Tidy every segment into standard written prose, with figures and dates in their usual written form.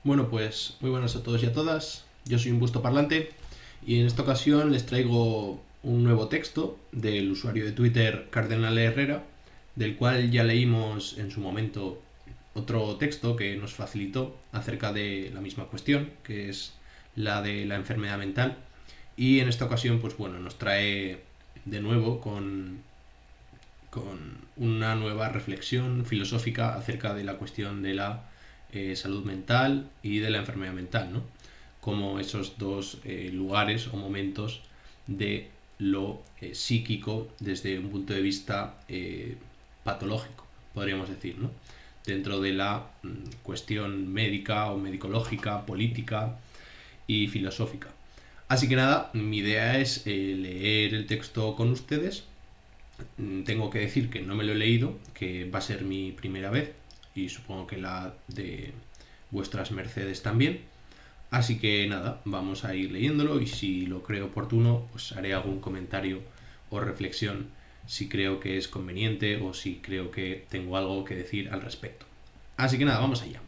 Bueno, pues muy buenas a todos y a todas. Yo soy un busto parlante y en esta ocasión les traigo un nuevo texto del usuario de Twitter Cardenal Herrera, del cual ya leímos en su momento otro texto que nos facilitó acerca de la misma cuestión, que es la de la enfermedad mental. Y en esta ocasión, pues bueno, nos trae de nuevo con una nueva reflexión filosófica acerca de la cuestión de la salud mental y de la enfermedad mental, ¿no? Como esos dos lugares o momentos de lo psíquico desde un punto de vista patológico, podríamos decir, ¿no? Dentro de la cuestión médica o medicológica, política y filosófica. Así que nada, mi idea es leer el texto con ustedes. Tengo que decir que no me lo he leído, que va a ser mi primera vez y supongo que la de vuestras mercedes también. Así que nada, vamos a ir leyéndolo y si lo creo oportuno, pues haré algún comentario o reflexión si creo que es conveniente o si creo que tengo algo que decir al respecto. Así que nada, vamos allá.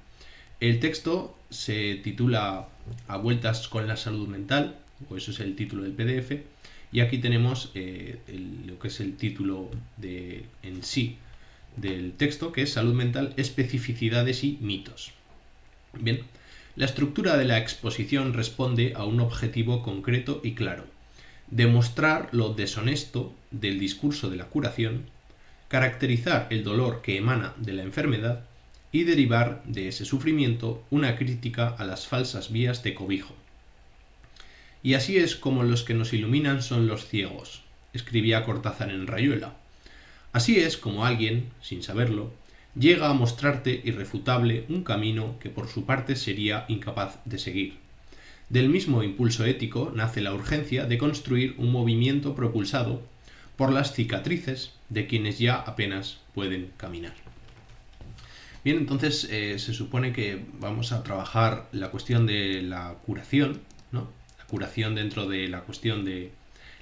El texto se titula A vueltas con la salud mental, o eso es el título del PDF, y aquí tenemos lo que es el título en sí del texto, que es Salud mental, especificidades y mitos. Bien, la estructura de la exposición responde a un objetivo concreto y claro: demostrar lo deshonesto del discurso de la curación, caracterizar el dolor que emana de la enfermedad y derivar de ese sufrimiento una crítica a las falsas vías de cobijo. Y así es como los que nos iluminan son los ciegos, escribía Cortázar en Rayuela. Así es como alguien, sin saberlo, llega a mostrarte irrefutable un camino que por su parte sería incapaz de seguir. Del mismo impulso ético nace la urgencia de construir un movimiento propulsado por las cicatrices de quienes ya apenas pueden caminar. Bien, entonces se supone que vamos a trabajar la cuestión de la curación, ¿no? La curación dentro de la cuestión de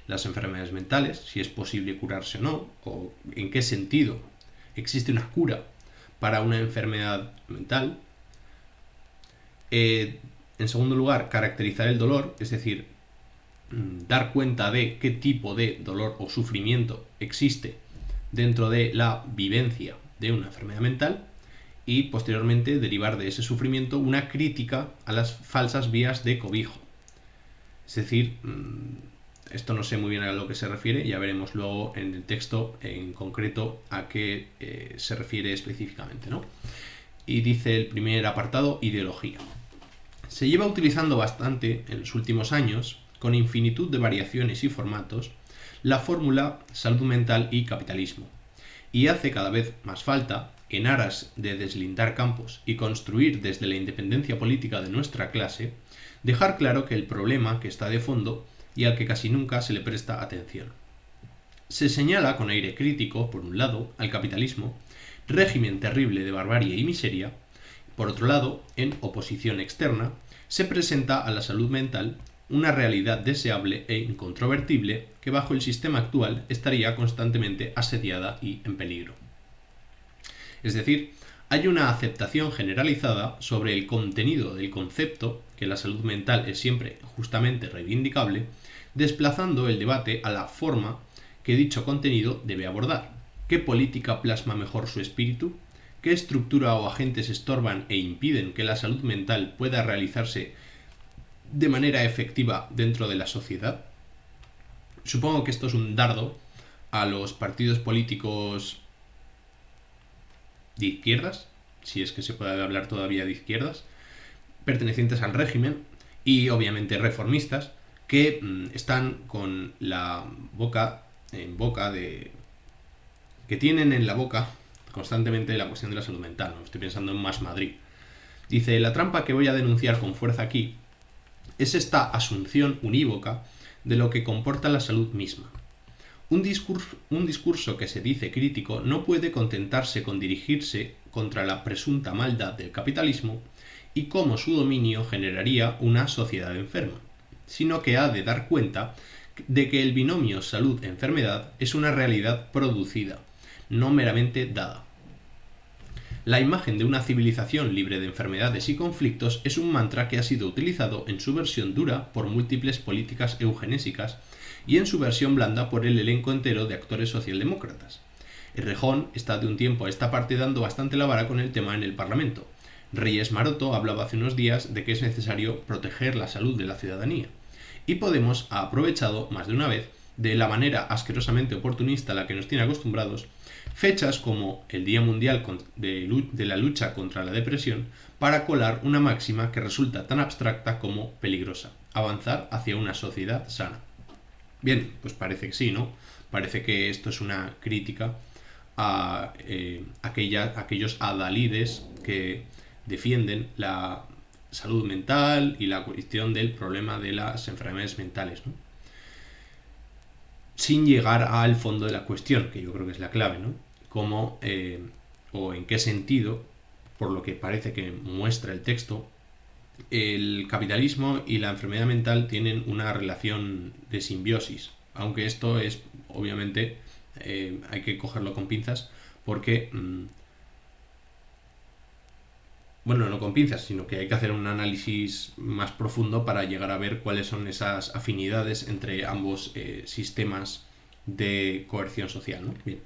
las enfermedades mentales, si es posible curarse o no, o en qué sentido existe una cura para una enfermedad mental. En segundo lugar, caracterizar el dolor, es decir, dar cuenta de qué tipo de dolor o sufrimiento existe dentro de la vivencia de una enfermedad mental y posteriormente derivar de ese sufrimiento una crítica a las falsas vías de cobijo. Es decir, esto no sé muy bien a lo que se refiere, ya veremos luego en el texto en concreto a qué se refiere específicamente, ¿no? Y dice el primer apartado, ideología. Se lleva utilizando bastante en los últimos años, con infinitud de variaciones y formatos, la fórmula salud mental y capitalismo, y hace cada vez más falta, en aras de deslindar campos y construir desde la independencia política de nuestra clase, dejar claro que el problema que está de fondo y al que casi nunca se le presta atención. Se señala con aire crítico, por un lado, al capitalismo, régimen terrible de barbarie y miseria. Por otro lado, en oposición externa, se presenta a la salud mental una realidad deseable e incontrovertible que bajo el sistema actual estaría constantemente asediada y en peligro. Es decir, hay una aceptación generalizada sobre el contenido del concepto, que la salud mental es siempre justamente reivindicable, desplazando el debate a la forma que dicho contenido debe abordar. ¿Qué política plasma mejor su espíritu? ¿Qué estructura o agentes estorban e impiden que la salud mental pueda realizarse de manera efectiva dentro de la sociedad? Supongo que esto es un dardo a los partidos políticos de izquierdas, si es que se puede hablar todavía de izquierdas, pertenecientes al régimen y obviamente reformistas, que están con la boca en boca de... que tienen en la boca constantemente la cuestión de la salud mental, ¿no? Estoy pensando en Más Madrid. Dice, la trampa que voy a denunciar con fuerza aquí es esta asunción unívoca de lo que comporta la salud misma. Un discurso que se dice crítico no puede contentarse con dirigirse contra la presunta maldad del capitalismo y cómo su dominio generaría una sociedad enferma, sino que ha de dar cuenta de que el binomio salud-enfermedad es una realidad producida, no meramente dada. La imagen de una civilización libre de enfermedades y conflictos es un mantra que ha sido utilizado en su versión dura por múltiples políticas eugenésicas y en su versión blanda por el elenco entero de actores socialdemócratas. Errejón está de un tiempo a esta parte dando bastante la vara con el tema en el Parlamento. Reyes Maroto hablaba hace unos días de que es necesario proteger la salud de la ciudadanía. Y Podemos ha aprovechado más de una vez, de la manera asquerosamente oportunista a la que nos tiene acostumbrados, fechas como el Día Mundial de la Lucha contra la Depresión para colar una máxima que resulta tan abstracta como peligrosa: avanzar hacia una sociedad sana. Bien, pues parece que sí, ¿no? Parece que esto es una crítica a aquellos adalides que defienden la salud mental y la cuestión del problema de las enfermedades mentales, ¿no? Sin llegar al fondo de la cuestión, que yo creo que es la clave, ¿no? Cómo o en qué sentido, por lo que parece que muestra el texto, el capitalismo y la enfermedad mental tienen una relación de simbiosis, aunque esto es, obviamente, hay que cogerlo con pinzas, porque bueno, no con pinzas, sino que hay que hacer un análisis más profundo para llegar a ver cuáles son esas afinidades entre ambos sistemas de coerción social, ¿no? Bien.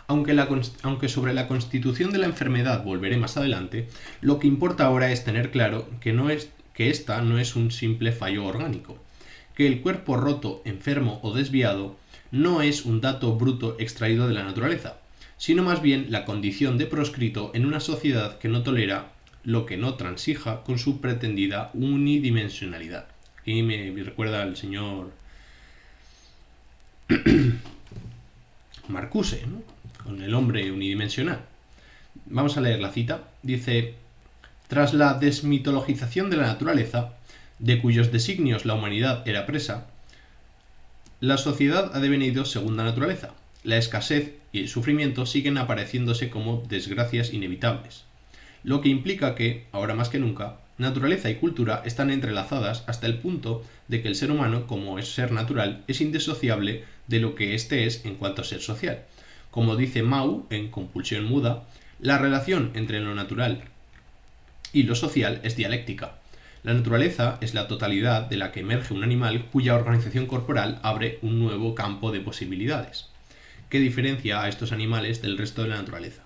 Aunque sobre la constitución de la enfermedad volveré más adelante, lo que importa ahora es tener claro que esta no es un simple fallo orgánico, que el cuerpo roto, enfermo o desviado no es un dato bruto extraído de la naturaleza, sino más bien la condición de proscrito en una sociedad que no tolera lo que no transija con su pretendida unidimensionalidad. Y me recuerda al señor Marcuse, ¿no? Con el hombre unidimensional. Vamos a leer la cita. Dice: tras la desmitologización de la naturaleza, de cuyos designios la humanidad era presa, la sociedad ha devenido segunda naturaleza. La escasez y el sufrimiento siguen apareciéndose como desgracias inevitables, lo que implica que, ahora más que nunca, naturaleza y cultura están entrelazadas hasta el punto de que el ser humano, como es ser natural, es indisociable de lo que éste es en cuanto a ser social. Como dice Mao en Compulsión Muda, la relación entre lo natural y lo social es dialéctica. La naturaleza es la totalidad de la que emerge un animal cuya organización corporal abre un nuevo campo de posibilidades, que diferencia a estos animales del resto de la naturaleza.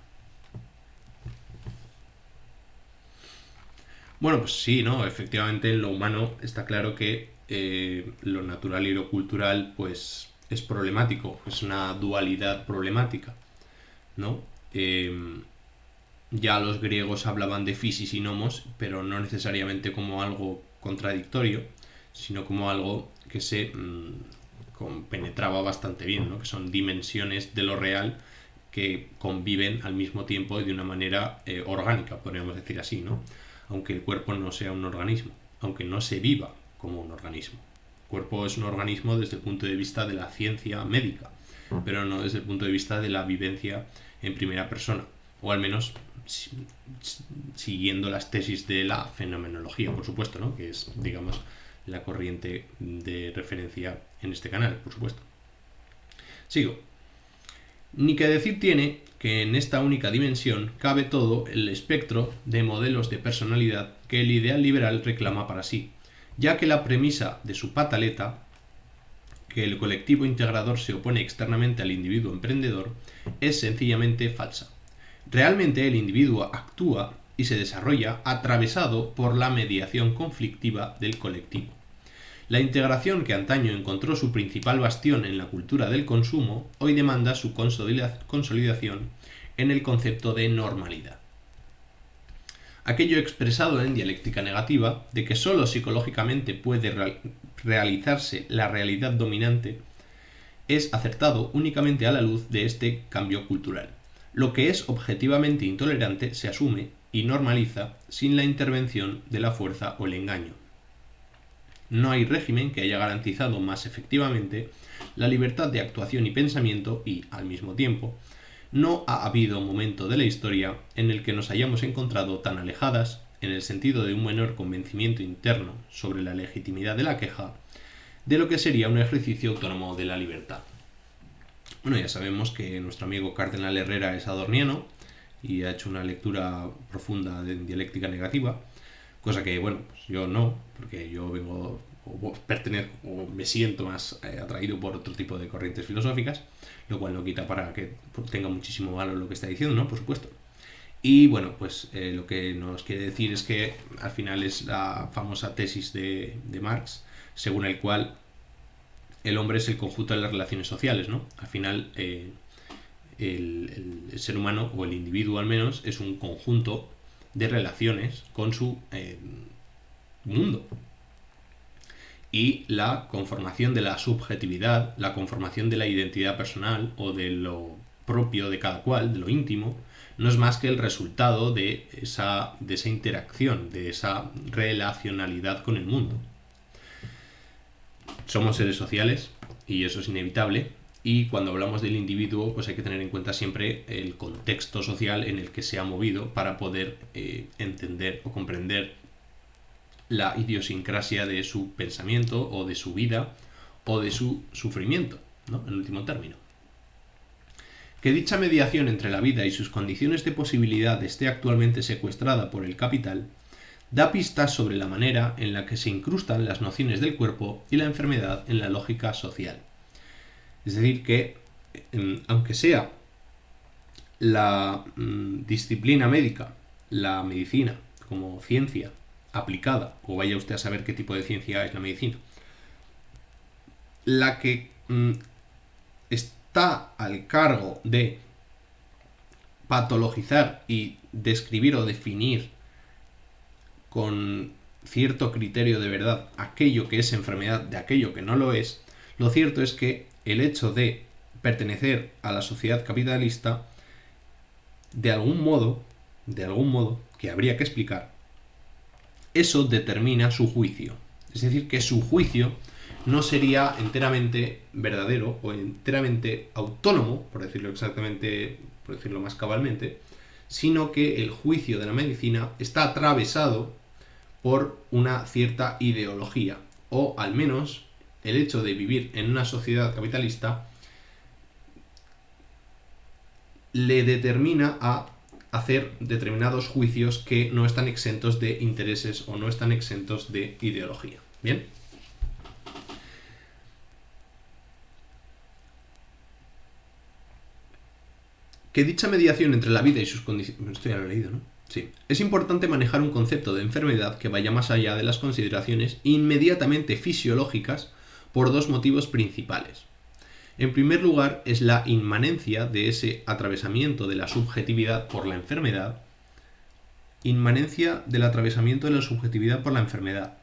Bueno, pues sí, ¿no? Efectivamente, en lo humano está claro que lo natural y lo cultural, pues, es problemático, es una dualidad problemática, ¿no? Ya los griegos hablaban de physis y nomos, pero no necesariamente como algo contradictorio, sino como algo que se penetraba bastante bien, ¿no? Que son dimensiones de lo real que conviven al mismo tiempo de una manera orgánica, podríamos decir así, ¿no? Aunque el cuerpo no sea un organismo, aunque no se viva como un organismo. El cuerpo es un organismo desde el punto de vista de la ciencia médica, pero no desde el punto de vista de la vivencia en primera persona, o al menos siguiendo las tesis de la fenomenología, por supuesto, ¿no? Que es, digamos, la corriente de referencia en este canal, por supuesto. Sigo. Ni que decir tiene que en esta única dimensión cabe todo el espectro de modelos de personalidad que el ideal liberal reclama para sí, ya que la premisa de su pataleta, que el colectivo integrador se opone externamente al individuo emprendedor, es sencillamente falsa. Realmente el individuo actúa y se desarrolla atravesado por la mediación conflictiva del colectivo. La integración que antaño encontró su principal bastión en la cultura del consumo, hoy demanda su consolidación en el concepto de normalidad. Aquello expresado en dialéctica negativa, de que sólo psicológicamente puede realizarse la realidad dominante, es acertado únicamente a la luz de este cambio cultural. Lo que es objetivamente intolerante se asume y normaliza sin la intervención de la fuerza o el engaño. No hay régimen que haya garantizado más efectivamente la libertad de actuación y pensamiento y, al mismo tiempo, no ha habido momento de la historia en el que nos hayamos encontrado tan alejadas, en el sentido de un menor convencimiento interno sobre la legitimidad de la queja, de lo que sería un ejercicio autónomo de la libertad. Bueno, ya sabemos que nuestro amigo Cardenal Herrera es adorniano, y ha hecho una lectura profunda de dialéctica negativa, cosa que, bueno, pues yo no, porque yo vengo o pertenezco o me siento más atraído por otro tipo de corrientes filosóficas, lo cual no quita para que tenga muchísimo valor lo que está diciendo, ¿no? Por supuesto. Y bueno, pues lo que nos quiere decir es que al final es la famosa tesis de Marx, según el cual el hombre es el conjunto de las relaciones sociales, ¿no? Al final el ser humano, o el individuo al menos, es un conjunto de relaciones con su mundo. Y la conformación de la subjetividad, la conformación de la identidad personal o de lo propio de cada cual, de lo íntimo, no es más que el resultado de esa interacción, de esa relacionalidad con el mundo. Somos seres sociales y eso es inevitable, y cuando hablamos del individuo pues hay que tener en cuenta siempre el contexto social en el que se ha movido para poder entender o comprender la idiosincrasia de su pensamiento o de su vida o de su sufrimiento, ¿no? En último término. Que dicha mediación entre la vida y sus condiciones de posibilidad esté actualmente secuestrada por el capital da pistas sobre la manera en la que se incrustan las nociones del cuerpo y la enfermedad en la lógica social. Es decir, que aunque sea la disciplina médica, la medicina, como ciencia aplicada, o vaya usted a saber qué tipo de ciencia es la medicina, la que está al cargo de patologizar y describir o definir con cierto criterio de verdad aquello que es enfermedad de aquello que no lo es, lo cierto es que el hecho de pertenecer a la sociedad capitalista, de algún modo, que habría que explicar, eso determina su juicio. Es decir, que su juicio no sería enteramente verdadero o enteramente autónomo, por decirlo exactamente, por decirlo más cabalmente, sino que el juicio de la medicina está atravesado por una cierta ideología, o al menos el hecho de vivir en una sociedad capitalista le determina a hacer determinados juicios que no están exentos de intereses o no están exentos de ideología. ¿Bien? Que dicha mediación entre la vida y sus condiciones... Esto ya lo he leído, ¿no? Sí. Es importante manejar un concepto de enfermedad que vaya más allá de las consideraciones inmediatamente fisiológicas por dos motivos principales. En primer lugar, es la inmanencia de ese atravesamiento de la subjetividad por la enfermedad. Inmanencia del atravesamiento de la subjetividad por la enfermedad.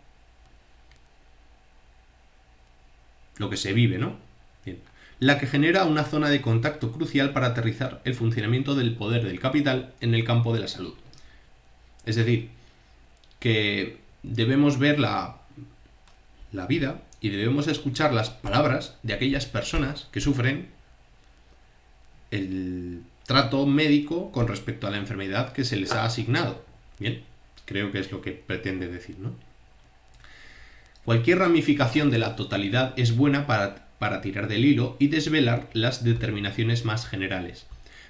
Lo que se vive, ¿no? Bien. La que genera una zona de contacto crucial para aterrizar el funcionamiento del poder del capital en el campo de la salud. Es decir, que debemos ver la vida y debemos escuchar las palabras de aquellas personas que sufren el trato médico con respecto a la enfermedad que se les ha asignado. Bien, creo que es lo que pretende decir, ¿no? Cualquier ramificación de la totalidad es buena para tirar del hilo y desvelar las determinaciones más generales.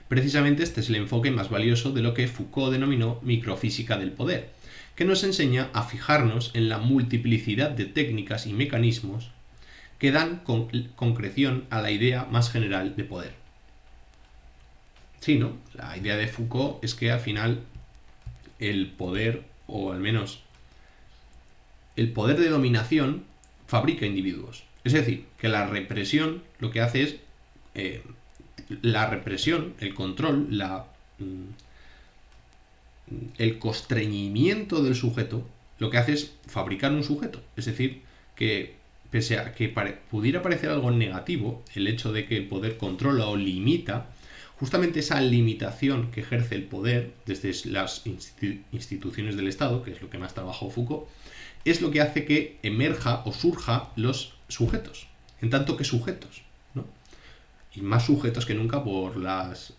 Precisamente este es el enfoque más valioso de lo que Foucault denominó microfísica del poder, que nos enseña a fijarnos en la multiplicidad de técnicas y mecanismos que dan concreción a la idea más general de poder. Sí, ¿no? La idea de Foucault es que al final el poder, o al menos el poder de dominación, fabrica individuos. Es decir, que la represión lo que hace es la represión, el control, el constreñimiento del sujeto, lo que hace es fabricar un sujeto. Es decir, que pese a que pudiera parecer algo negativo, el hecho de que el poder controla o limita, justamente esa limitación que ejerce el poder desde las instituciones del Estado, que es lo que más trabajó Foucault, es lo que hace que emerja o surja los sujetos, en tanto que sujetos, ¿no? Y más sujetos que nunca por las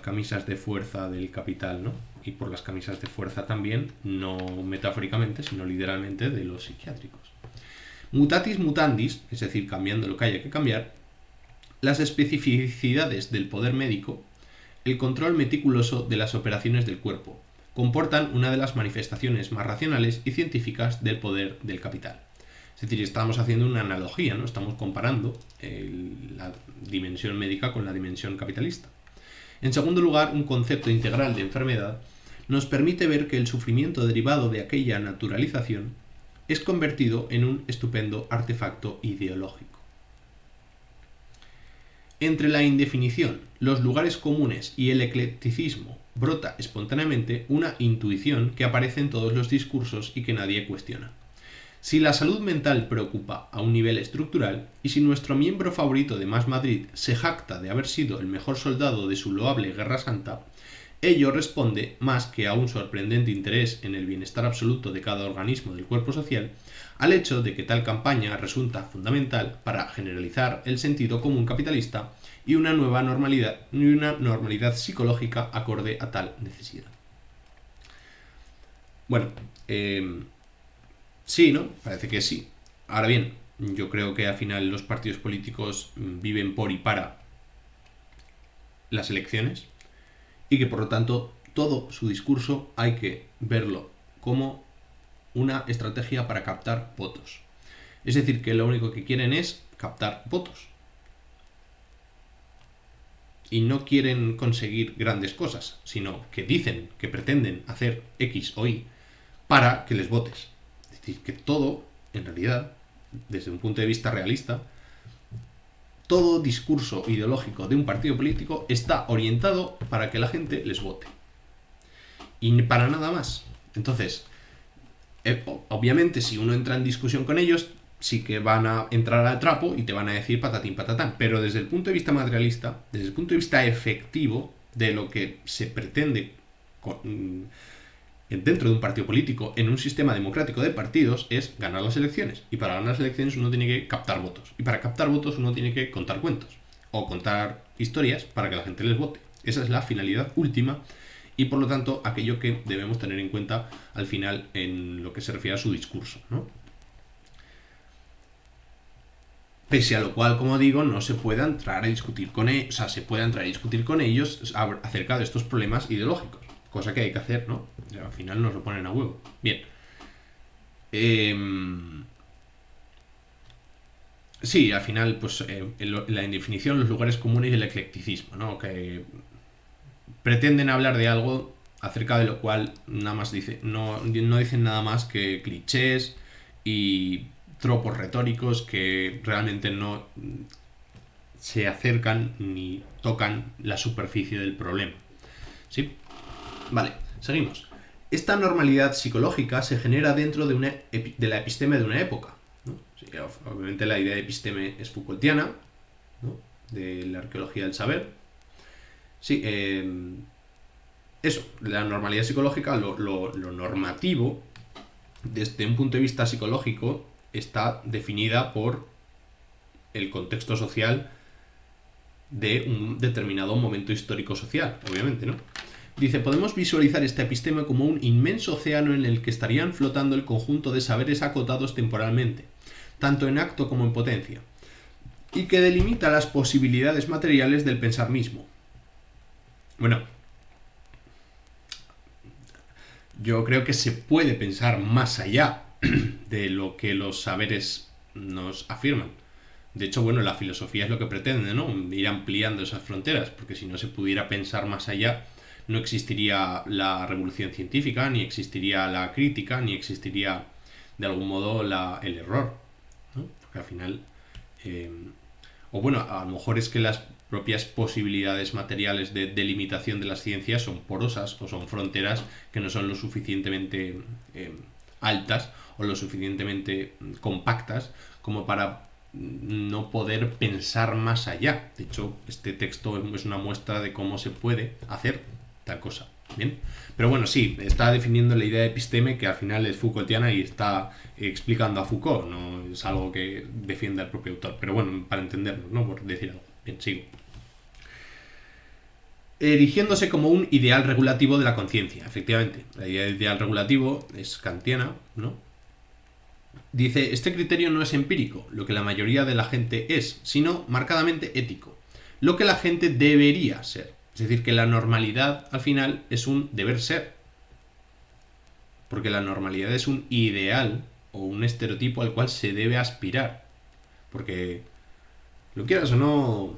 camisas de fuerza del capital, ¿no? Y por las camisas de fuerza también, no metafóricamente, sino literalmente, de los psiquiátricos. Mutatis mutandis, es decir, cambiando lo que haya que cambiar, las especificidades del poder médico, el control meticuloso de las operaciones del cuerpo. Comportan una de las manifestaciones más racionales y científicas del poder del capital. Es decir, estamos haciendo una analogía, ¿no? Estamos comparando la dimensión médica con la dimensión capitalista. En segundo lugar, un concepto integral de enfermedad nos permite ver que el sufrimiento derivado de aquella naturalización es convertido en un estupendo artefacto ideológico. Entre la indefinición, los lugares comunes y el eclecticismo brota espontáneamente una intuición que aparece en todos los discursos y que nadie cuestiona. Si la salud mental preocupa a un nivel estructural, y si nuestro miembro favorito de Más Madrid se jacta de haber sido el mejor soldado de su loable Guerra Santa, ello responde, más que a un sorprendente interés en el bienestar absoluto de cada organismo del cuerpo social, al hecho de que tal campaña resulta fundamental para generalizar el sentido común capitalista y una nueva normalidad psicológica acorde a tal necesidad. Bueno, sí, ¿no? Parece que sí. Ahora bien, yo creo que al final los partidos políticos viven por y para las elecciones y que por lo tanto todo su discurso hay que verlo como una estrategia para captar votos. Es decir, que lo único que quieren es captar votos. Y no quieren conseguir grandes cosas, sino que dicen que pretenden hacer X o Y para que les votes. Es decir, que todo, en realidad, desde un punto de vista realista, todo discurso ideológico de un partido político está orientado para que la gente les vote. Y para nada más. Entonces, obviamente, si uno entra en discusión con ellos, sí que van a entrar al trapo y te van a decir patatín patatán. Pero desde el punto de vista materialista, desde el punto de vista efectivo de lo que se pretende dentro de un partido político, en un sistema democrático de partidos, es ganar las elecciones. Y para ganar las elecciones uno tiene que captar votos. Y para captar votos uno tiene que contar cuentos. O contar historias para que la gente les vote. Esa es la finalidad última. Y por lo tanto, aquello que debemos tener en cuenta al final en lo que se refiere a su discurso, ¿no? Pese a lo cual, como digo, no se puede entrar a discutir con ellos, se puede entrar a discutir con ellos acerca de estos problemas ideológicos. Cosa que hay que hacer, ¿no? Al final nos lo ponen a huevo. Bien. Sí, al final, pues la indefinición, los lugares comunes y el eclecticismo, ¿no? Que pretenden hablar de algo acerca de lo cual nada más no dicen nada más que clichés y tropos retóricos que realmente no se acercan ni tocan la superficie del problema. ¿Sí? Vale, seguimos. Esta normalidad psicológica se genera dentro de la episteme de una época, ¿no? Sí, obviamente la idea de episteme es Foucaultiana, ¿no? De la arqueología del saber. Sí, eso, la normalidad psicológica, lo normativo, desde un punto de vista psicológico, está definida por el contexto social de un determinado momento histórico social, obviamente, ¿no? Dice, podemos visualizar esta episteme como un inmenso océano en el que estarían flotando el conjunto de saberes acotados temporalmente, tanto en acto como en potencia, y que delimita las posibilidades materiales del pensar mismo. Bueno, yo creo que se puede pensar más allá de lo que los saberes nos afirman. De hecho, bueno, la filosofía es lo que pretende, ¿no? Ir ampliando esas fronteras, porque si no se pudiera pensar más allá, no existiría la revolución científica, ni existiría la crítica, ni existiría de algún modo el error, ¿no? Porque al final, o bueno, a lo mejor es que las propias posibilidades materiales de delimitación de las ciencias son porosas o son fronteras que no son lo suficientemente altas o lo suficientemente compactas como para no poder pensar más allá. De hecho, este texto es una muestra de cómo se puede hacer tal cosa. Bien, pero bueno, sí, está definiendo la idea de episteme, que al final es Foucaultiana y está explicando a Foucault, no es algo que defienda el propio autor, pero bueno, para entenderlo, ¿no? Por decir algo. Bien, sigo. Erigiéndose como un ideal regulativo de la conciencia, efectivamente. La idea de ideal regulativo es kantiana, ¿no? Dice, este criterio no es empírico, lo que la mayoría de la gente es, sino marcadamente ético, lo que la gente debería ser. Es decir, que la normalidad al final es un deber ser. Porque la normalidad es un ideal o un estereotipo al cual se debe aspirar. Porque, lo quieras o no,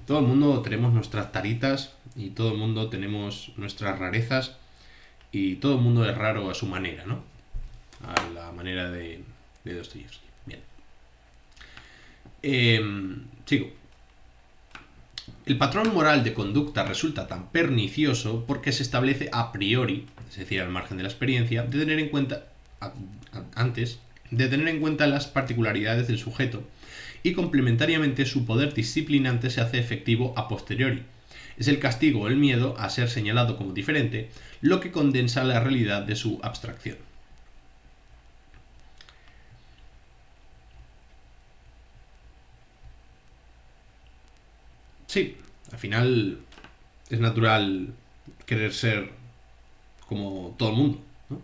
todo el mundo tenemos nuestras taritas y todo el mundo tenemos nuestras rarezas y todo el mundo es raro a su manera, ¿no? A la manera de Dostoyevsky. Bien. Sigo. El patrón moral de conducta resulta tan pernicioso porque se establece a priori, es decir, al margen de la experiencia, de tener en cuenta las particularidades del sujeto y complementariamente su poder disciplinante se hace efectivo a posteriori. Es el castigo o el miedo a ser señalado como diferente lo que condensa la realidad de su abstracción. Sí, al final es natural querer ser como todo el mundo, ¿no?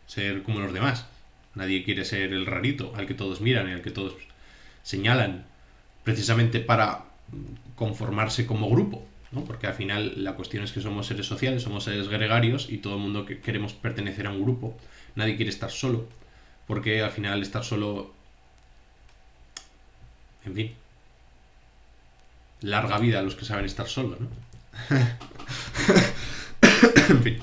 Ser como los demás. Nadie quiere ser el rarito al que todos miran y al que todos señalan, precisamente para conformarse como grupo, ¿no? Porque al final la cuestión es que somos seres sociales, somos seres gregarios y todo el mundo queremos pertenecer a un grupo. Nadie quiere estar solo, porque al final estar solo, en fin, larga vida a los que saben estar solos, ¿no? En fin.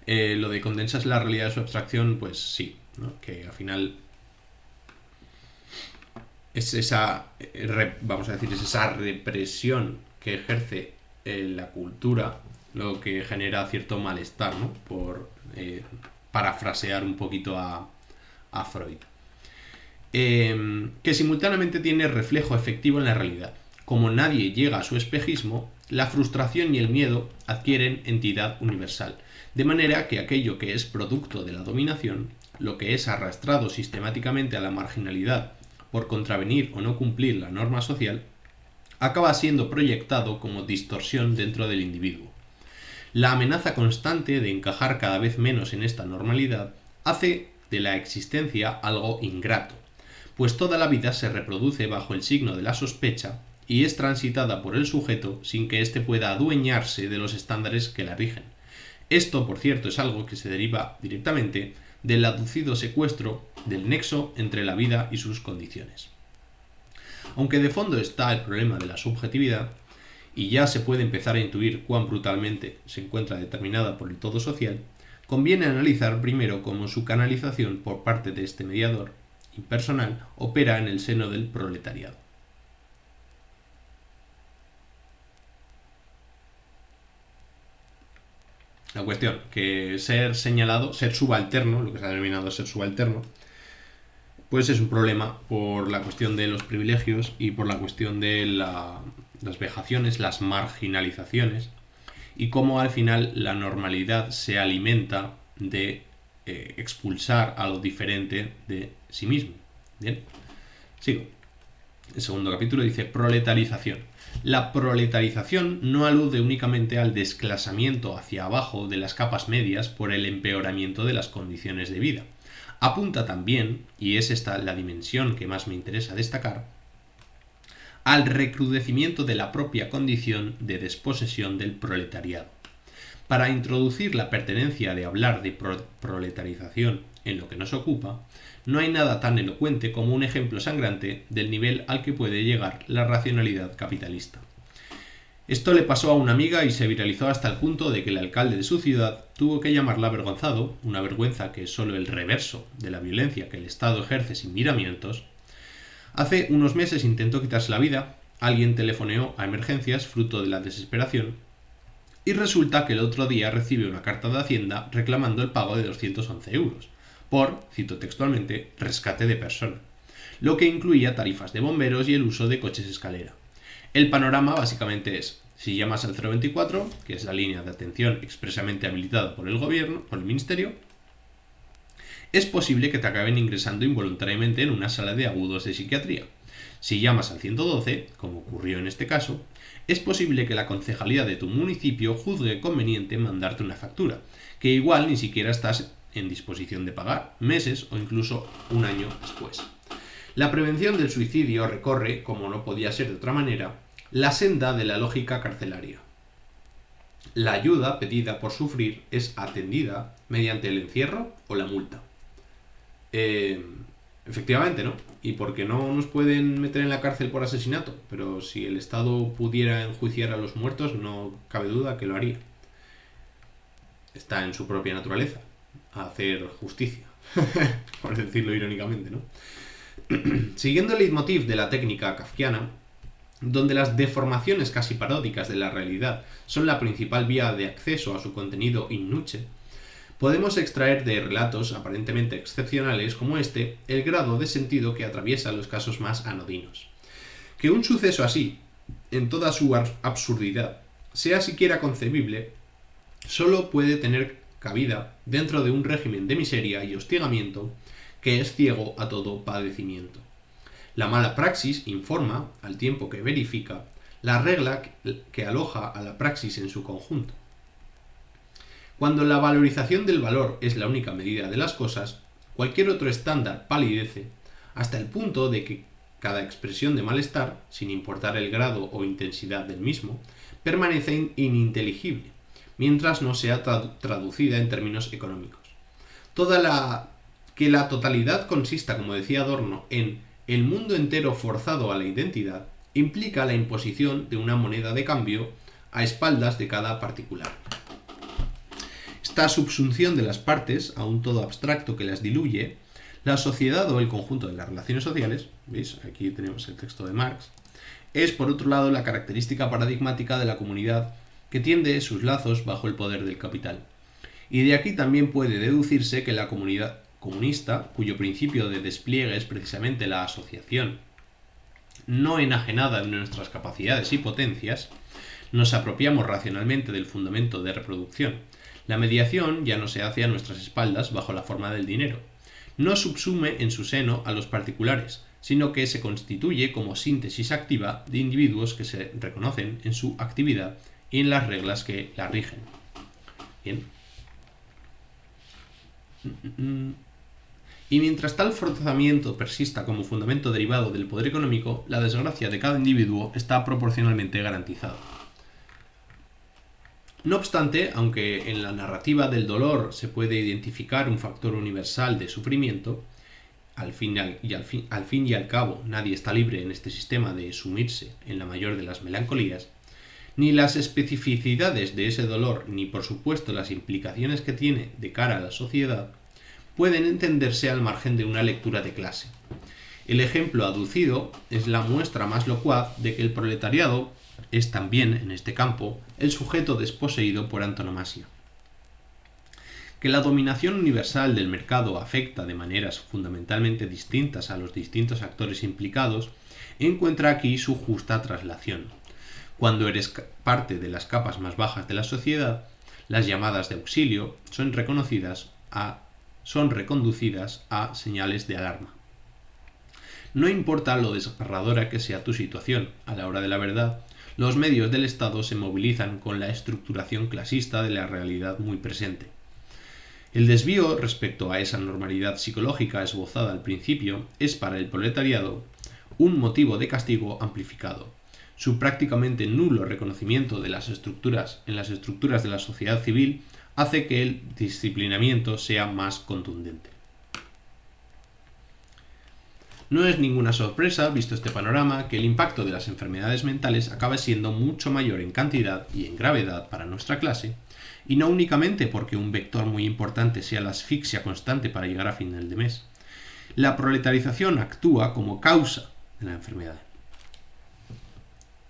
Lo de condensas la realidad de su abstracción, pues sí, ¿no? Que al final es esa, vamos a decir, es esa represión que ejerce la cultura lo que genera cierto malestar, ¿no? Por parafrasear un poquito a Freud. Que simultáneamente tiene reflejo efectivo en la realidad. Como nadie llega a su espejismo, la frustración y el miedo adquieren entidad universal, de manera que aquello que es producto de la dominación, lo que es arrastrado sistemáticamente a la marginalidad por contravenir o no cumplir la norma social, acaba siendo proyectado como distorsión dentro del individuo. La amenaza constante de encajar cada vez menos en esta normalidad hace de la existencia algo ingrato, pues toda la vida se reproduce bajo el signo de la sospecha y es transitada por el sujeto sin que éste pueda adueñarse de los estándares que la rigen. Esto, por cierto, es algo que se deriva directamente del aducido secuestro del nexo entre la vida y sus condiciones. Aunque de fondo está el problema de la subjetividad, y ya se puede empezar a intuir cuán brutalmente se encuentra determinada por el todo social, conviene analizar primero cómo su canalización por parte de este mediador impersonal opera en el seno del proletariado. La cuestión, que ser señalado, ser subalterno, lo que se ha denominado ser subalterno, pues es un problema por la cuestión de los privilegios y por la cuestión de las vejaciones, las marginalizaciones, y cómo al final la normalidad se alimenta de expulsar a lo diferente de sí mismo. Bien, sigo. El segundo capítulo dice proletarización. La proletarización no alude únicamente al desclasamiento hacia abajo de las capas medias por el empeoramiento de las condiciones de vida. Apunta también, y es esta la dimensión que más me interesa destacar, al recrudecimiento de la propia condición de desposesión del proletariado. Para introducir la pertenencia de hablar de proletarización en lo que nos ocupa, no hay nada tan elocuente como un ejemplo sangrante del nivel al que puede llegar la racionalidad capitalista. Esto le pasó a una amiga y se viralizó hasta el punto de que el alcalde de su ciudad tuvo que llamarla avergonzado, una vergüenza que es solo el reverso de la violencia que el Estado ejerce sin miramientos. Hace unos meses intentó quitarse la vida, alguien telefoneó a emergencias fruto de la desesperación, y resulta que el otro día recibe una carta de Hacienda reclamando el pago de 211 euros, por, cito textualmente, rescate de persona, lo que incluía tarifas de bomberos y el uso de coches escalera. El panorama básicamente es, si llamas al 024, que es la línea de atención expresamente habilitada por el gobierno, por el ministerio, es posible que te acaben ingresando involuntariamente en una sala de agudos de psiquiatría. Si llamas al 112, como ocurrió en este caso, es posible que la concejalía de tu municipio juzgue conveniente mandarte una factura, que igual ni siquiera estás en disposición de pagar, meses o incluso un año después. La prevención del suicidio recorre, como no podía ser de otra manera, la senda de la lógica carcelaria. la ayuda pedida por sufrir es atendida mediante el encierro o la multa. Efectivamente, ¿no? Y porque no nos pueden meter en la cárcel por asesinato, pero si el Estado pudiera enjuiciar a los muertos, no cabe duda que lo haría. Está en su propia naturaleza hacer justicia, por decirlo irónicamente, ¿no? Siguiendo el leitmotiv de la técnica kafkiana, donde las deformaciones casi paródicas de la realidad son la principal vía de acceso a su contenido in nuce, podemos extraer de relatos aparentemente excepcionales como este el grado de sentido que atraviesa los casos más anodinos. Que un suceso así, en toda su absurdidad, sea siquiera concebible, solo puede tener cabida dentro de un régimen de miseria y hostigamiento que es ciego a todo padecimiento. La mala praxis informa, al tiempo que verifica, la regla que aloja a la praxis en su conjunto. Cuando la valorización del valor es la única medida de las cosas, cualquier otro estándar palidece hasta el punto de que cada expresión de malestar, sin importar el grado o intensidad del mismo, permanece ininteligible, mientras no sea traducida en términos económicos. Que la totalidad consista, como decía Adorno, en el mundo entero forzado a la identidad, implica la imposición de una moneda de cambio a espaldas de cada particular. Esta subsunción de las partes a un todo abstracto que las diluye, la sociedad o el conjunto de las relaciones sociales, ¿veis? Aquí tenemos el texto de Marx, es por otro lado la característica paradigmática de la comunidad que tiende sus lazos bajo el poder del capital. Y de aquí también puede deducirse que la comunidad comunista, cuyo principio de despliegue es precisamente la asociación, no enajenada de nuestras capacidades y potencias, nos apropiamos racionalmente del fundamento de reproducción. La mediación ya no se hace a nuestras espaldas bajo la forma del dinero. No subsume en su seno a los particulares, sino que se constituye como síntesis activa de individuos que se reconocen en su actividad y en las reglas que la rigen. Bien. Y mientras tal forzamiento persista como fundamento derivado del poder económico, la desgracia de cada individuo está proporcionalmente garantizada. No obstante, aunque en la narrativa del dolor se puede identificar un factor universal de sufrimiento, al fin y al cabo nadie está libre en este sistema de sumirse en la mayor de las melancolías, ni las especificidades de ese dolor, ni por supuesto las implicaciones que tiene de cara a la sociedad, pueden entenderse al margen de una lectura de clase. El ejemplo aducido es la muestra más locuaz de que el proletariado es también, en este campo, el sujeto desposeído por antonomasia. Que la dominación universal del mercado afecta de maneras fundamentalmente distintas a los distintos actores implicados, encuentra aquí su justa traslación. Cuando eres parte de las capas más bajas de la sociedad, las llamadas de auxilio son reconducidas a señales de alarma. No importa lo desgarradora que sea tu situación, a la hora de la verdad, los medios del Estado se movilizan con la estructuración clasista de la realidad muy presente. El desvío respecto a esa normalidad psicológica esbozada al principio es para el proletariado un motivo de castigo amplificado. Su prácticamente nulo reconocimiento de las estructuras en las estructuras de la sociedad civil hace que el disciplinamiento sea más contundente. No es ninguna sorpresa, visto este panorama, que el impacto de las enfermedades mentales acabe siendo mucho mayor en cantidad y en gravedad para nuestra clase, y no únicamente porque un vector muy importante sea la asfixia constante para llegar a final de mes. La proletarización actúa como causa de la enfermedad.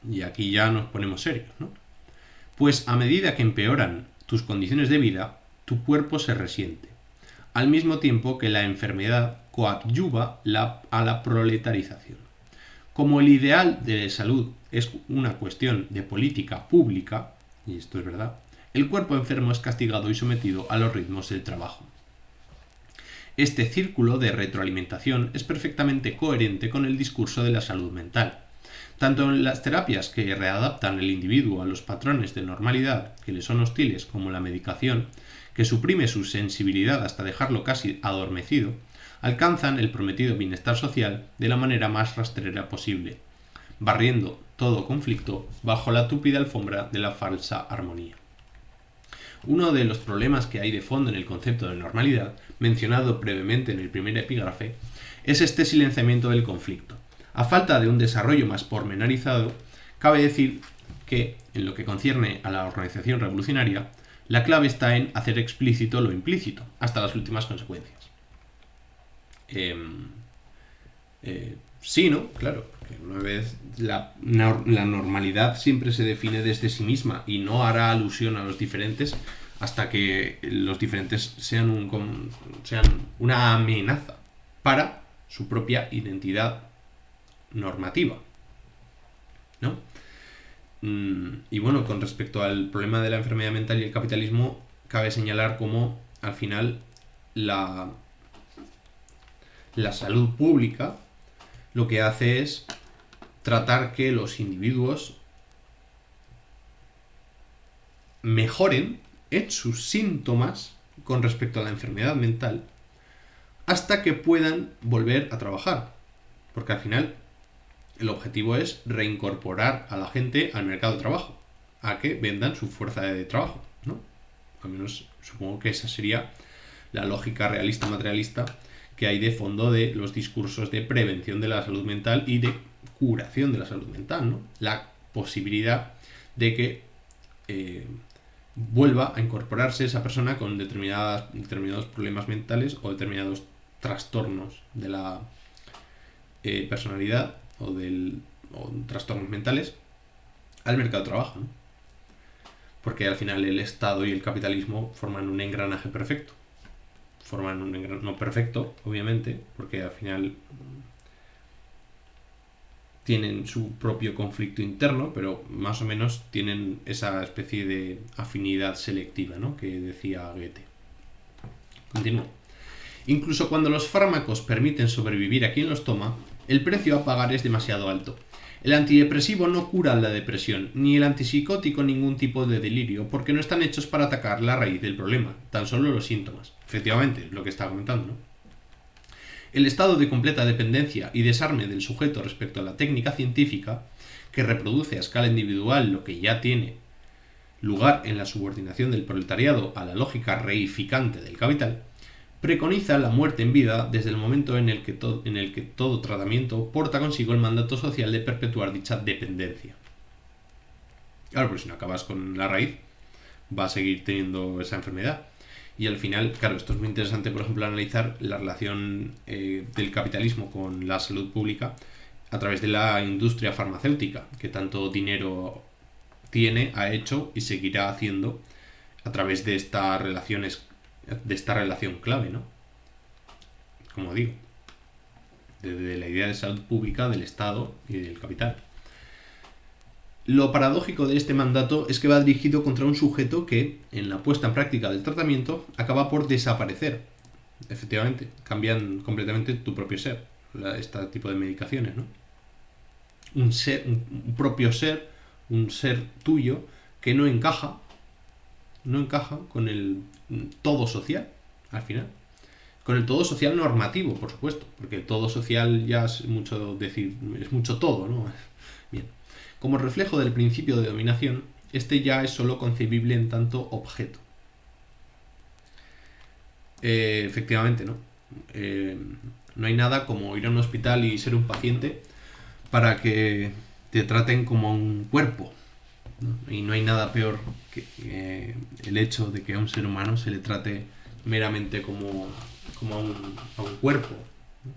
Y aquí ya nos ponemos serios, ¿no? Pues a medida que empeoran tus condiciones de vida, tu cuerpo se resiente, al mismo tiempo que la enfermedad coadyuva a la proletarización. Como el ideal de salud es una cuestión de política pública, y esto es verdad, el cuerpo enfermo es castigado y sometido a los ritmos del trabajo. Este círculo de retroalimentación es perfectamente coherente con el discurso de la salud mental. Tanto en las terapias que readaptan el individuo a los patrones de normalidad que le son hostiles, como la medicación, que suprime su sensibilidad hasta dejarlo casi adormecido, alcanzan el prometido bienestar social de la manera más rastrera posible, barriendo todo conflicto bajo la tupida alfombra de la falsa armonía. Uno de los problemas que hay de fondo en el concepto de normalidad, mencionado brevemente en el primer epígrafe, es este silenciamiento del conflicto. A falta de un desarrollo más pormenorizado, cabe decir que, en lo que concierne a la organización revolucionaria, la clave está en hacer explícito lo implícito, hasta las últimas consecuencias. Sí, ¿no? Claro, porque una vez la normalidad siempre se define desde sí misma y no hará alusión a los diferentes hasta que los diferentes sean una amenaza para su propia identidad normativa, ¿no? Y bueno, con respecto al problema de la enfermedad mental y el capitalismo, cabe señalar cómo al final la salud pública lo que hace es tratar que los individuos mejoren en sus síntomas con respecto a la enfermedad mental hasta que puedan volver a trabajar. Porque al final el objetivo es reincorporar a la gente al mercado de trabajo, a que vendan su fuerza de trabajo, ¿no? Al menos supongo que esa sería la lógica realista materialista que hay de fondo de los discursos de prevención de la salud mental y de curación de la salud mental, ¿no? La posibilidad de que vuelva a incorporarse esa persona con determinados problemas mentales o determinados trastornos de la personalidad o trastornos mentales al mercado de trabajo, ¿no? Porque al final el Estado y el capitalismo forman un engranaje perfecto. Forman un engranaje no perfecto, obviamente, porque al final tienen su propio conflicto interno, pero más o menos tienen esa especie de afinidad selectiva, ¿no?, que decía Goethe. Continúo. Incluso cuando los fármacos permiten sobrevivir a quien los toma, el precio a pagar es demasiado alto. El antidepresivo no cura la depresión, ni el antipsicótico ningún tipo de delirio, porque no están hechos para atacar la raíz del problema, tan solo los síntomas. Efectivamente, lo que estaba comentando, ¿no? El estado de completa dependencia y desarme del sujeto respecto a la técnica científica, que reproduce a escala individual lo que ya tiene lugar en la subordinación del proletariado a la lógica reificante del capital, preconiza la muerte en vida desde el momento en el que todo tratamiento porta consigo el mandato social de perpetuar dicha dependencia. Claro, pues si no acabas con la raíz, va a seguir teniendo esa enfermedad. Y al final, claro, esto es muy interesante, por ejemplo, analizar la relación del capitalismo con la salud pública a través de la industria farmacéutica, que tanto dinero tiene, ha hecho y seguirá haciendo a través de estas relaciones, de esta relación clave, ¿no? Como digo, desde la idea de salud pública del Estado y del capital. Lo paradójico de este mandato es que va dirigido contra un sujeto que, en la puesta en práctica del tratamiento, acaba por desaparecer. Efectivamente, cambian completamente tu propio ser, este tipo de medicaciones, ¿no? Un propio ser, un ser tuyo que no encaja con el todo social, al final. Con el todo social normativo, por supuesto, porque el todo social ya es mucho decir, es mucho todo, ¿no? Bien. Como reflejo del principio de dominación, este ya es solo concebible en tanto objeto. Efectivamente, ¿no? No hay nada como ir a un hospital y ser un paciente para que te traten como un cuerpo, ¿no? Y no hay nada peor que el hecho de que a un ser humano se le trate meramente como a un cuerpo, ¿no?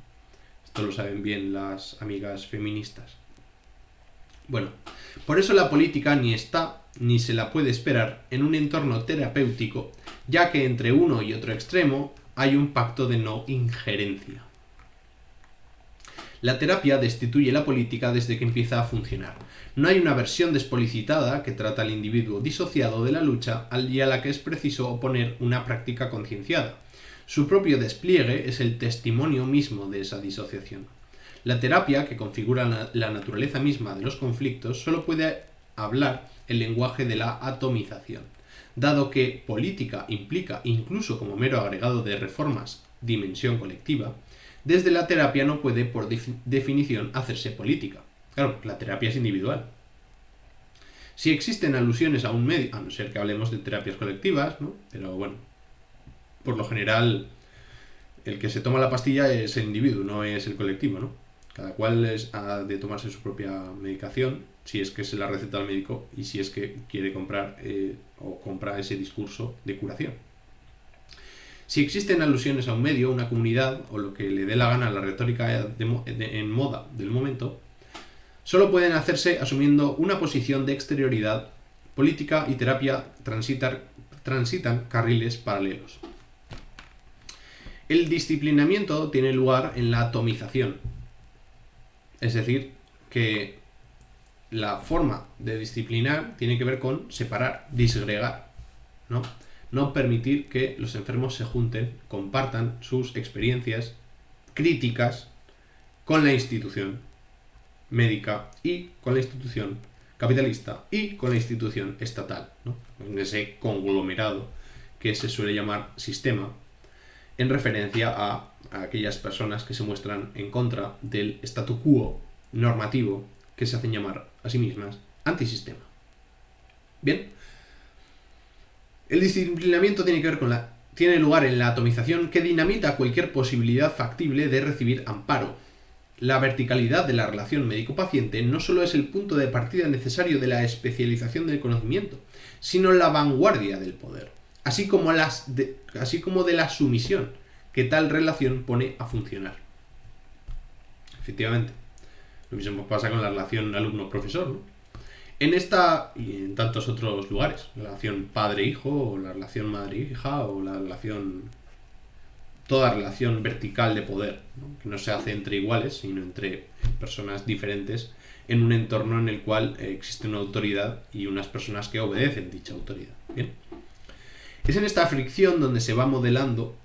Esto lo saben bien las amigas feministas. Bueno, por eso la política ni está ni se la puede esperar en un entorno terapéutico, ya que entre uno y otro extremo hay un pacto de no injerencia. La terapia destituye la política desde que empieza a funcionar. No hay una versión despolicitada que trata al individuo disociado de la lucha y a la que es preciso oponer una práctica concienciada. Su propio despliegue es el testimonio mismo de esa disociación. La terapia, que configura la naturaleza misma de los conflictos, solo puede hablar el lenguaje de la atomización. Dado que política implica, incluso como mero agregado de reformas, dimensión colectiva, desde la terapia no puede, por definición, hacerse política. Claro, la terapia es individual. Si existen alusiones a un medio, a no ser que hablemos de terapias colectivas, ¿no? Pero bueno, por lo general, el que se toma la pastilla es el individuo, no es el colectivo, ¿no? Cada cual ha de tomarse su propia medicación, si es que se la receta al médico y si es que quiere comprar o compra ese discurso de curación. Si existen alusiones a un medio, una comunidad o lo que le dé la gana a la retórica en moda del momento, solo pueden hacerse asumiendo una posición de exterioridad. Política y terapia transitan carriles paralelos. El disciplinamiento tiene lugar en la atomización. Es decir, que la forma de disciplinar tiene que ver con separar, disgregar, ¿no? No permitir que los enfermos se junten, compartan sus experiencias críticas con la institución médica y con la institución capitalista y con la institución estatal, ¿no? En ese conglomerado que se suele llamar sistema, en referencia a aquellas personas que se muestran en contra del statu quo normativo que se hacen llamar a sí mismas antisistema. Bien, el disciplinamiento tiene lugar en la atomización que dinamita cualquier posibilidad factible de recibir amparo. La verticalidad de la relación médico-paciente no solo es el punto de partida necesario de la especialización del conocimiento, sino la vanguardia del poder, así como de la sumisión que tal relación pone a funcionar. Efectivamente, lo mismo pasa con la relación alumno-profesor, ¿no? En esta y en tantos otros lugares, la relación padre-hijo, o la relación madre-hija, o toda relación vertical de poder, ¿no? Que no se hace entre iguales, sino entre personas diferentes en un entorno en el cual existe una autoridad y unas personas que obedecen dicha autoridad. ¿Bien? Es en esta fricción donde se va moldeando,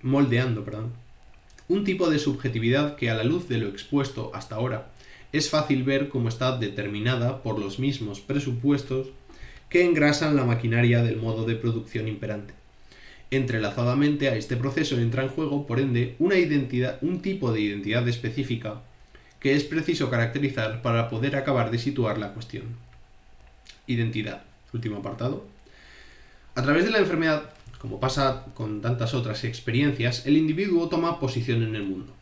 un tipo de subjetividad que, a la luz de lo expuesto hasta ahora, es fácil ver cómo está determinada por los mismos presupuestos que engrasan la maquinaria del modo de producción imperante. Entrelazadamente a este proceso entra en juego, por ende, un tipo de identidad específica que es preciso caracterizar para poder acabar de situar la cuestión. Identidad. Último apartado. A través de la enfermedad, como pasa con tantas otras experiencias, el individuo toma posición en el mundo.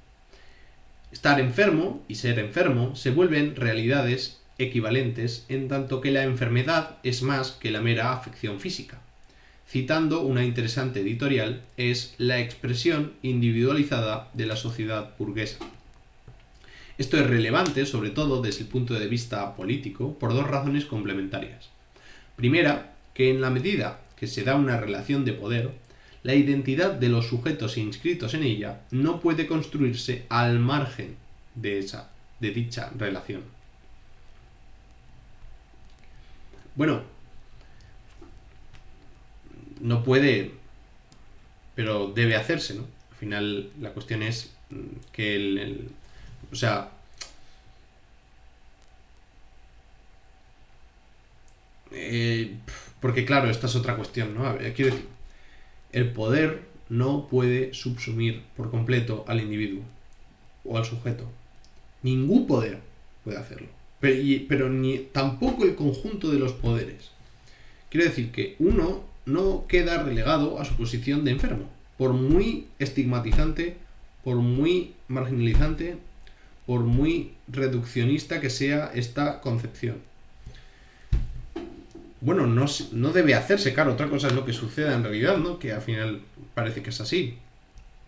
Estar enfermo y ser enfermo se vuelven realidades equivalentes, en tanto que la enfermedad es más que la mera afección física. Citando una interesante editorial, es la expresión individualizada de la sociedad burguesa. Esto es relevante, sobre todo desde el punto de vista político, por dos razones complementarias. Primera, que en la medida que se da una relación de poder, la identidad de los sujetos inscritos en ella no puede construirse al margen de dicha relación. Bueno, no puede, pero debe hacerse, ¿no? Al final la cuestión es que porque claro, esta es otra cuestión, ¿no? A ver, quiero decir, el poder no puede subsumir por completo al individuo o al sujeto. Ningún poder puede hacerlo. Pero ni tampoco el conjunto de los poderes. Quiero decir que uno no queda relegado a su posición de enfermo, por muy estigmatizante, por muy marginalizante, por muy reduccionista que sea esta concepción. Bueno, no debe hacerse, claro, otra cosa es lo que suceda en realidad, ¿no? Que al final parece que es así,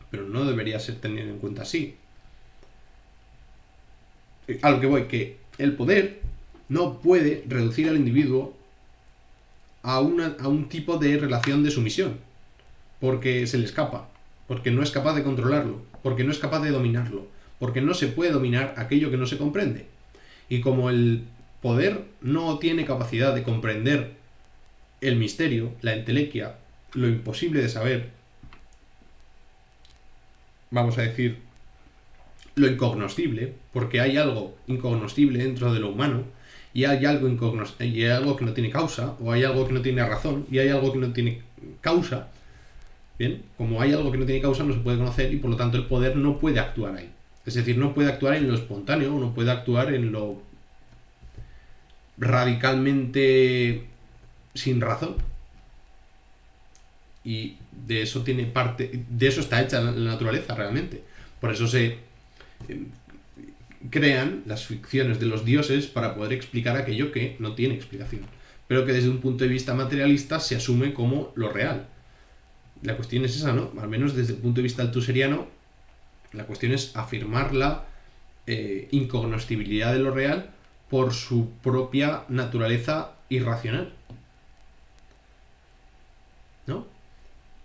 pero no debería ser tenido en cuenta así. A lo que voy, que el poder no puede reducir al individuo a un tipo de relación de sumisión, porque se le escapa, porque no es capaz de controlarlo, porque no es capaz de dominarlo, porque no se puede dominar aquello que no se comprende. Y como el poder no tiene capacidad de comprender el misterio, la entelequia, lo imposible de saber, vamos a decir, lo incognoscible, porque hay algo incognoscible dentro de lo humano, y hay algo que no tiene causa, o hay algo que no tiene razón, y hay algo que no tiene causa. Bien, como hay algo que no tiene causa, no se puede conocer, y por lo tanto el poder no puede actuar ahí. Es decir, no puede actuar en lo espontáneo, no puede actuar en lo radicalmente sin razón. Y de eso de eso está hecha la naturaleza realmente. Por eso se crean las ficciones de los dioses para poder explicar aquello que no tiene explicación, pero que desde un punto de vista materialista se asume como lo real. La cuestión es esa, ¿no? Al menos desde el punto de vista althusseriano, la cuestión es afirmar la incognoscibilidad de lo real por su propia naturaleza irracional, ¿no?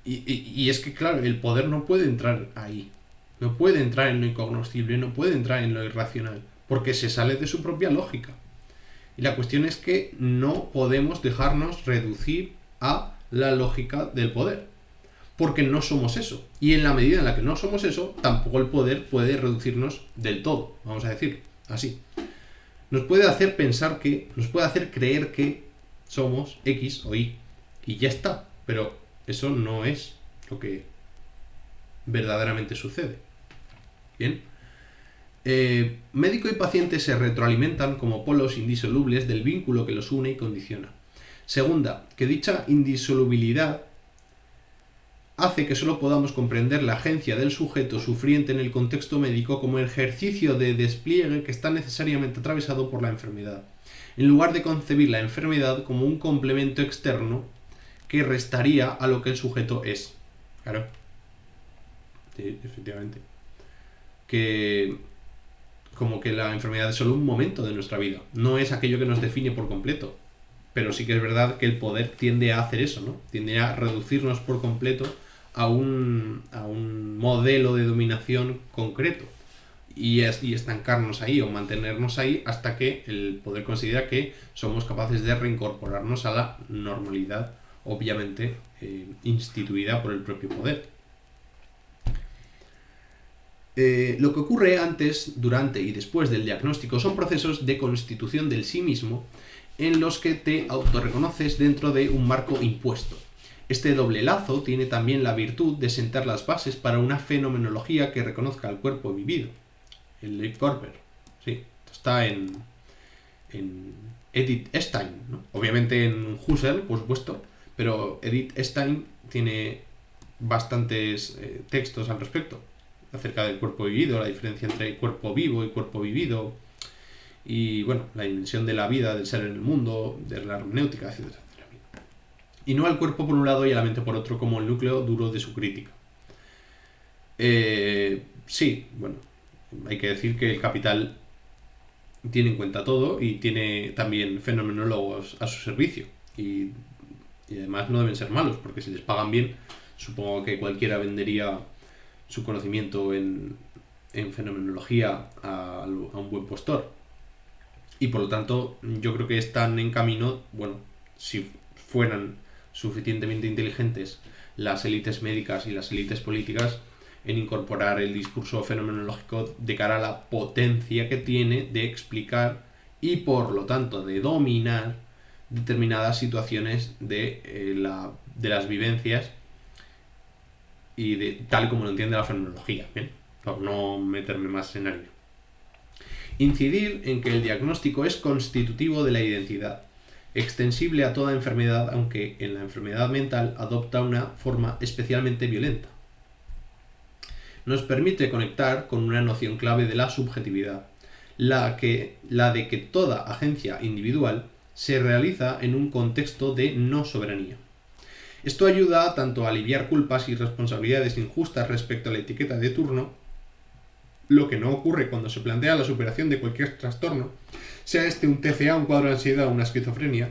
Y es que, claro, el poder no puede entrar ahí. No puede entrar en lo incognoscible, no puede entrar en lo irracional, porque se sale de su propia lógica. Y la cuestión es que no podemos dejarnos reducir a la lógica del poder, porque no somos eso. Y en la medida en la que no somos eso, tampoco el poder puede reducirnos del todo, vamos a decir así. Nos puede hacer pensar nos puede hacer creer que somos X o Y, y ya está, pero eso no es lo que verdaderamente sucede. Bien. Médico y paciente se retroalimentan como polos indisolubles del vínculo que los une y condiciona. Segunda, que dicha indisolubilidad hace que solo podamos comprender la agencia del sujeto sufriente en el contexto médico como ejercicio de despliegue que está necesariamente atravesado por la enfermedad, en lugar de concebir la enfermedad como un complemento externo que restaría a lo que el sujeto es. Claro. Sí, efectivamente. Que como que la enfermedad es solo un momento de nuestra vida, no es aquello que nos define por completo. Pero sí que es verdad que el poder tiende a hacer eso, ¿no? Tiende a reducirnos por completo a un modelo de dominación concreto y estancarnos ahí o mantenernos ahí hasta que el poder considera que somos capaces de reincorporarnos a la normalidad, obviamente instituida por el propio poder. Lo que ocurre antes, durante y después del diagnóstico son procesos de constitución del sí mismo en los que te autorreconoces dentro de un marco impuesto. Este doble lazo tiene también la virtud de sentar las bases para una fenomenología que reconozca al cuerpo vivido. El Leif Korber, sí, está en Edith Stein, ¿no? Obviamente en Husserl, por supuesto, pero Edith Stein tiene bastantes textos al respecto, acerca del cuerpo vivido, la diferencia entre cuerpo vivo y cuerpo vivido, y bueno, la dimensión de la vida, del ser en el mundo, de la hermenéutica, etc. Y no al cuerpo por un lado y a la mente por otro como el núcleo duro de su crítica. Sí, bueno, hay que decir que el Capital tiene en cuenta todo y tiene también fenomenólogos a su servicio. Y además no deben ser malos, porque si les pagan bien, supongo que cualquiera vendería su conocimiento en fenomenología a un buen postor. Y por lo tanto, yo creo que están en camino, bueno, si fueran suficientemente inteligentes las élites médicas y las élites políticas, en incorporar el discurso fenomenológico de cara a la potencia que tiene de explicar y por lo tanto de dominar determinadas situaciones de las vivencias y de tal como lo entiende la fenomenología, ¿bien? Por no meterme más en ello. Incidir en que el diagnóstico es constitutivo de la identidad, extensible a toda enfermedad, aunque en la enfermedad mental adopta una forma especialmente violenta. Nos permite conectar con una noción clave de la subjetividad, la de que toda agencia individual se realiza en un contexto de no soberanía. Esto ayuda tanto a aliviar culpas y responsabilidades injustas respecto a la etiqueta de turno, lo que no ocurre cuando se plantea la superación de cualquier trastorno, sea este un TCA, un cuadro de ansiedad o una esquizofrenia,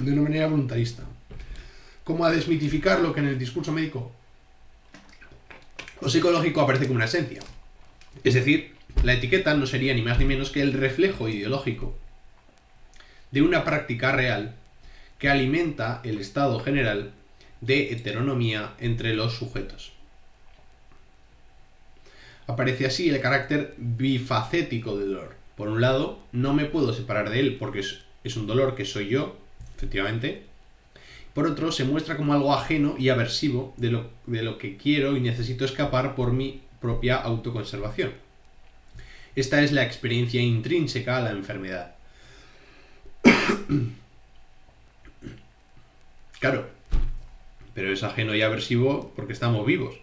de una manera voluntarista, como a desmitificar lo que en el discurso médico o psicológico aparece como una esencia. Es decir, la etiqueta no sería ni más ni menos que el reflejo ideológico de una práctica real que alimenta el estado general de heteronomía entre los sujetos. Aparece así el carácter bifacético del dolor. Por un lado, no me puedo separar de él porque es un dolor que soy yo, efectivamente. Por otro, se muestra como algo ajeno y aversivo de lo que quiero y necesito escapar por mi propia autoconservación. Esta es la experiencia intrínseca a la enfermedad. Claro, pero es ajeno y aversivo porque estamos vivos.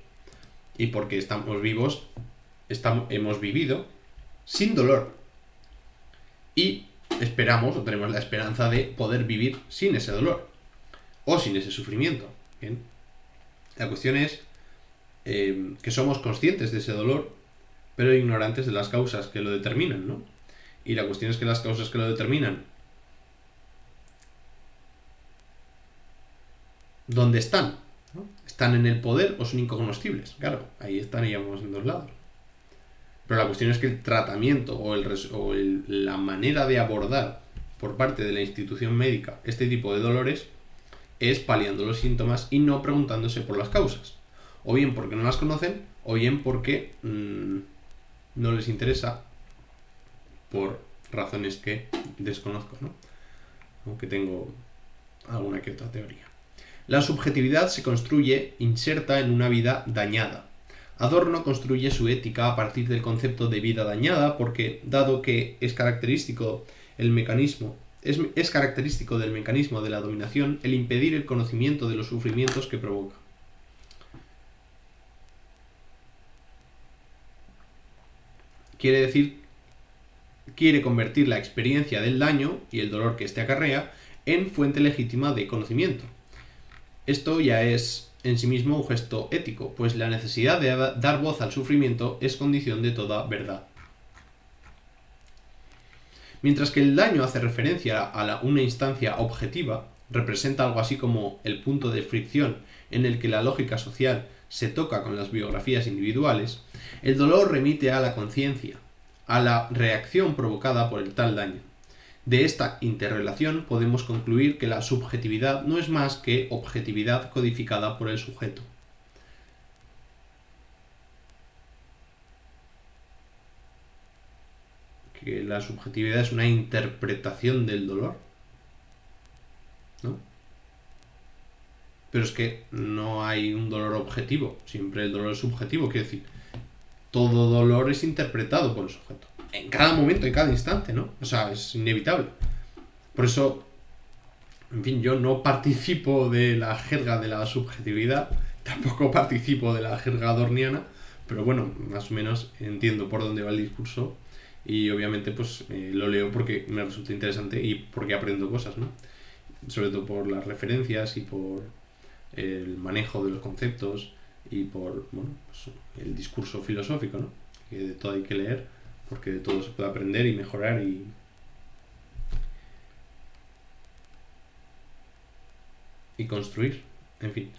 Y porque estamos vivos, hemos vivido sin dolor. Y esperamos o tenemos la esperanza de poder vivir sin ese dolor o sin ese sufrimiento. ¿Bien? La cuestión es que somos conscientes de ese dolor, pero ignorantes de las causas que lo determinan, ¿no? Y la cuestión es que las causas que lo determinan, ¿dónde están? ¿No? ¿Están en el poder o son incognoscibles? Claro, ahí estaríamos en dos lados. Pero la cuestión es que el tratamiento o la manera de abordar por parte de la institución médica este tipo de dolores es paliando los síntomas y no preguntándose por las causas. O bien porque no las conocen, o bien porque no les interesa por razones que desconozco, ¿no? Aunque tengo alguna que otra teoría. La subjetividad se construye inserta en una vida dañada. Adorno construye su ética a partir del concepto de vida dañada porque, dado que es característico del mecanismo de la dominación el impedir el conocimiento de los sufrimientos que provoca. Quiere convertir la experiencia del daño y el dolor que éste acarrea en fuente legítima de conocimiento. Esto ya es en sí mismo un gesto ético, pues la necesidad de dar voz al sufrimiento es condición de toda verdad. Mientras que el daño hace referencia a una instancia objetiva, representa algo así como el punto de fricción en el que la lógica social se toca con las biografías individuales, el dolor remite a la conciencia, a la reacción provocada por el tal daño. De esta interrelación podemos concluir que la subjetividad no es más que objetividad codificada por el sujeto. Que la subjetividad es una interpretación del dolor, ¿no? Pero es que no hay un dolor objetivo, siempre el dolor es subjetivo, quiero decir, todo dolor es interpretado por el sujeto. En cada momento, en cada instante, ¿no? O sea, es inevitable. Por eso, en fin, yo no participo de la jerga de la subjetividad, tampoco participo de la jerga adorniana, pero bueno, más o menos entiendo por dónde va el discurso y obviamente pues lo leo porque me resulta interesante y porque aprendo cosas, ¿no? Sobre todo por las referencias y por el manejo de los conceptos y por, bueno, pues, el discurso filosófico, ¿no? Que de todo hay que leer porque de todo se puede aprender y mejorar y construir, en fin.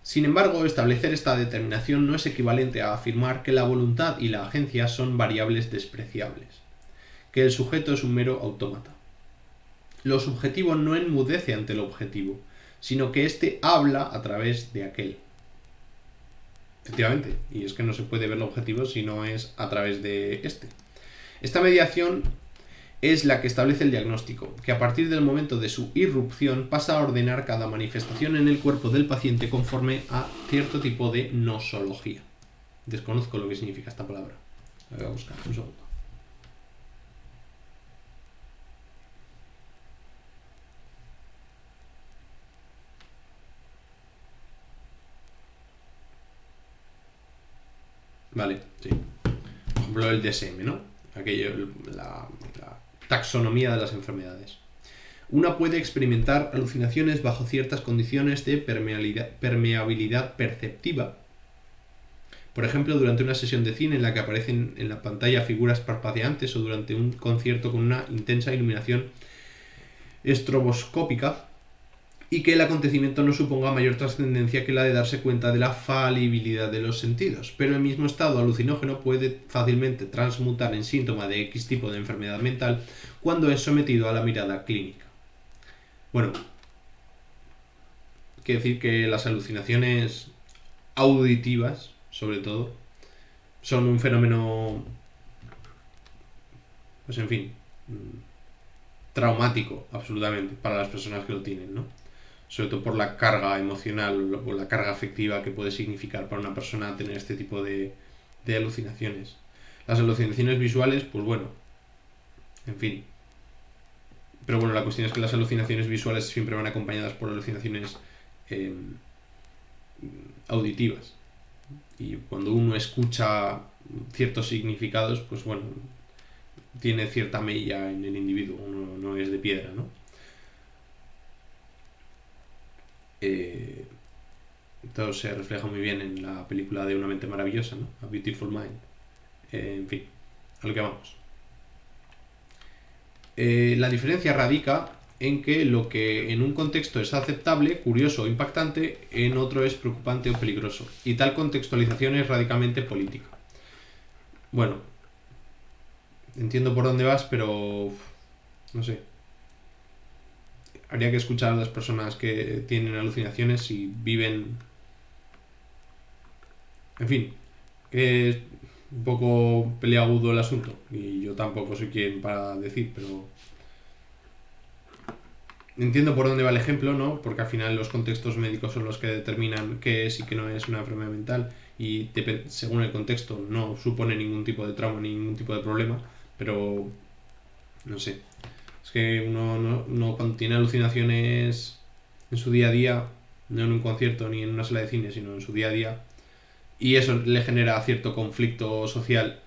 Sin embargo, establecer esta determinación no es equivalente a afirmar que la voluntad y la agencia son variables despreciables, que el sujeto es un mero autómata. Lo subjetivo no enmudece ante lo objetivo, sino que éste habla a través de aquel. Efectivamente, y es que no se puede ver lo objetivo si no es a través de este. Esta mediación es la que establece el diagnóstico, que a partir del momento de su irrupción pasa a ordenar cada manifestación en el cuerpo del paciente conforme a cierto tipo de nosología. Desconozco lo que significa esta palabra. La voy a buscar, un segundo. Vale, sí. Por ejemplo, el DSM, ¿no? La taxonomía de las enfermedades. Una puede experimentar alucinaciones bajo ciertas condiciones de permeabilidad perceptiva. Por ejemplo, durante una sesión de cine en la que aparecen en la pantalla figuras parpadeantes o durante un concierto con una intensa iluminación estroboscópica, y que el acontecimiento no suponga mayor trascendencia que la de darse cuenta de la falibilidad de los sentidos, pero el mismo estado alucinógeno puede fácilmente transmutar en síntoma de X tipo de enfermedad mental cuando es sometido a la mirada clínica. Bueno, quiere decir que las alucinaciones auditivas, sobre todo, son un fenómeno, pues en fin, traumático absolutamente para las personas que lo tienen, ¿no? Sobre todo por la carga emocional o la carga afectiva que puede significar para una persona tener este tipo de alucinaciones. Las alucinaciones visuales, pues bueno, en fin. Pero bueno, la cuestión es que las alucinaciones visuales siempre van acompañadas por alucinaciones auditivas. Y cuando uno escucha ciertos significados, pues bueno, tiene cierta mella en el individuo, uno no es de piedra, ¿no? Todo se refleja muy bien en la película de Una mente maravillosa, ¿no? A Beautiful Mind. En fin, a lo que vamos. La diferencia radica en que lo que en un contexto es aceptable, curioso o impactante, en otro es preocupante o peligroso. Y tal contextualización es radicalmente política. Bueno, entiendo por dónde vas, pero no sé. Habría que escuchar a las personas que tienen alucinaciones y viven... En fin, es un poco peleagudo el asunto. Y yo tampoco soy quien para decir, pero... Entiendo por dónde va el ejemplo, ¿no? Porque al final los contextos médicos son los que determinan qué es y qué no es una enfermedad mental. Y según el contexto no supone ningún tipo de trauma ni ningún tipo de problema. Pero... no sé. Es que uno no cuando tiene alucinaciones en su día a día, no en un concierto ni en una sala de cine, sino en su día a día, y eso le genera cierto conflicto social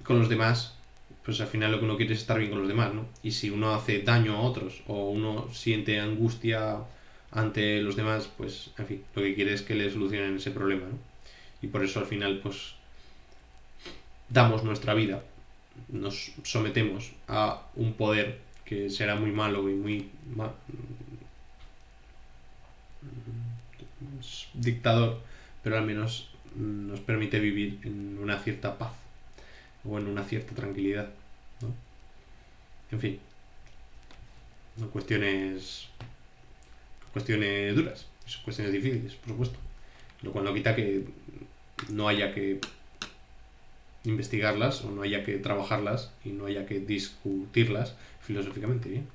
con los demás, pues al final lo que uno quiere es estar bien con los demás, ¿no? Y si uno hace daño a otros o uno siente angustia ante los demás, pues en fin, lo que quiere es que le solucionen ese problema, ¿no? Y por eso al final pues damos nuestra vida, nos sometemos a un poder que será muy malo y muy dictador, pero al menos nos permite vivir en una cierta paz o en una cierta tranquilidad, ¿no? En fin, no cuestiones duras, son cuestiones difíciles, por supuesto, lo cual no quita que no haya que investigarlas o no haya que trabajarlas y no haya que discutirlas filosóficamente bien.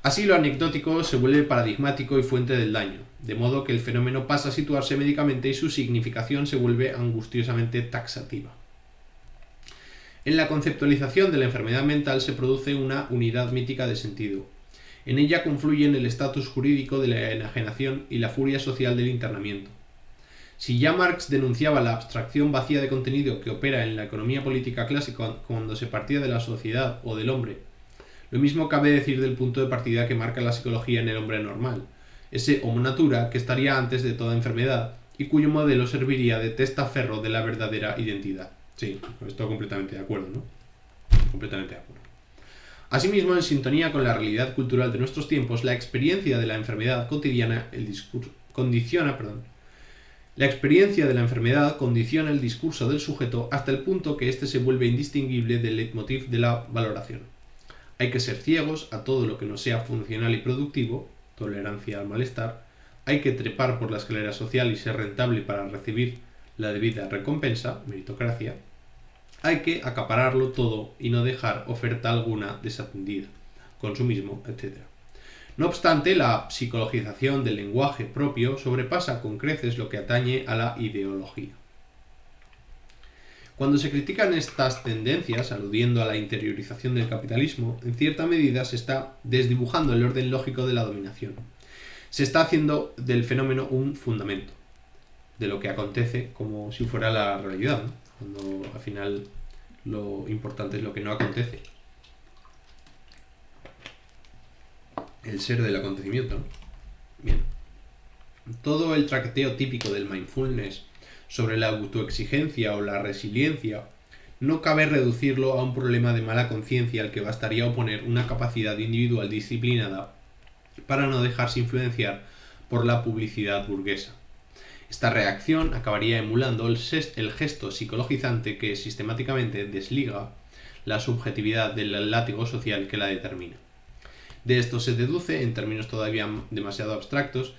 Así lo anecdótico se vuelve paradigmático y fuente del daño, de modo que el fenómeno pasa a situarse médicamente y su significación se vuelve angustiosamente taxativa. En la conceptualización de la enfermedad mental se produce una unidad mítica de sentido. En ella confluyen el estatus jurídico de la enajenación y la furia social del internamiento. Si ya Marx denunciaba la abstracción vacía de contenido que opera en la economía política clásica cuando se partía de la sociedad o del hombre, lo mismo cabe decir del punto de partida que marca la psicología en el hombre normal, ese homo natura que estaría antes de toda enfermedad y cuyo modelo serviría de testaferro de la verdadera identidad. Sí, estoy completamente de acuerdo, ¿no? Completamente de acuerdo. Asimismo, en sintonía con la realidad cultural de nuestros tiempos, la experiencia de la enfermedad cotidiana La experiencia de la enfermedad condiciona el discurso del sujeto hasta el punto que éste se vuelve indistinguible del leitmotiv de la valoración. Hay que ser ciegos a todo lo que no sea funcional y productivo, tolerancia al malestar. Hay que trepar por la escalera social y ser rentable para recibir la debida recompensa, meritocracia. Hay que acapararlo todo y no dejar oferta alguna desatendida, consumismo, etc. No obstante, la psicologización del lenguaje propio sobrepasa con creces lo que atañe a la ideología. Cuando se critican estas tendencias, aludiendo a la interiorización del capitalismo, en cierta medida se está desdibujando el orden lógico de la dominación. Se está haciendo del fenómeno un fundamento de lo que acontece como si fuera la realidad, ¿no? Cuando al final lo importante es lo que no acontece. El ser del acontecimiento, ¿no? Bien. Todo el traqueteo típico del mindfulness sobre la autoexigencia o la resiliencia, no cabe reducirlo a un problema de mala conciencia al que bastaría oponer una capacidad individual disciplinada para no dejarse influenciar por la publicidad burguesa. Esta reacción acabaría emulando el gesto psicologizante que sistemáticamente desliga la subjetividad del látigo social que la determina. De esto se deduce, en términos todavía demasiado abstractos,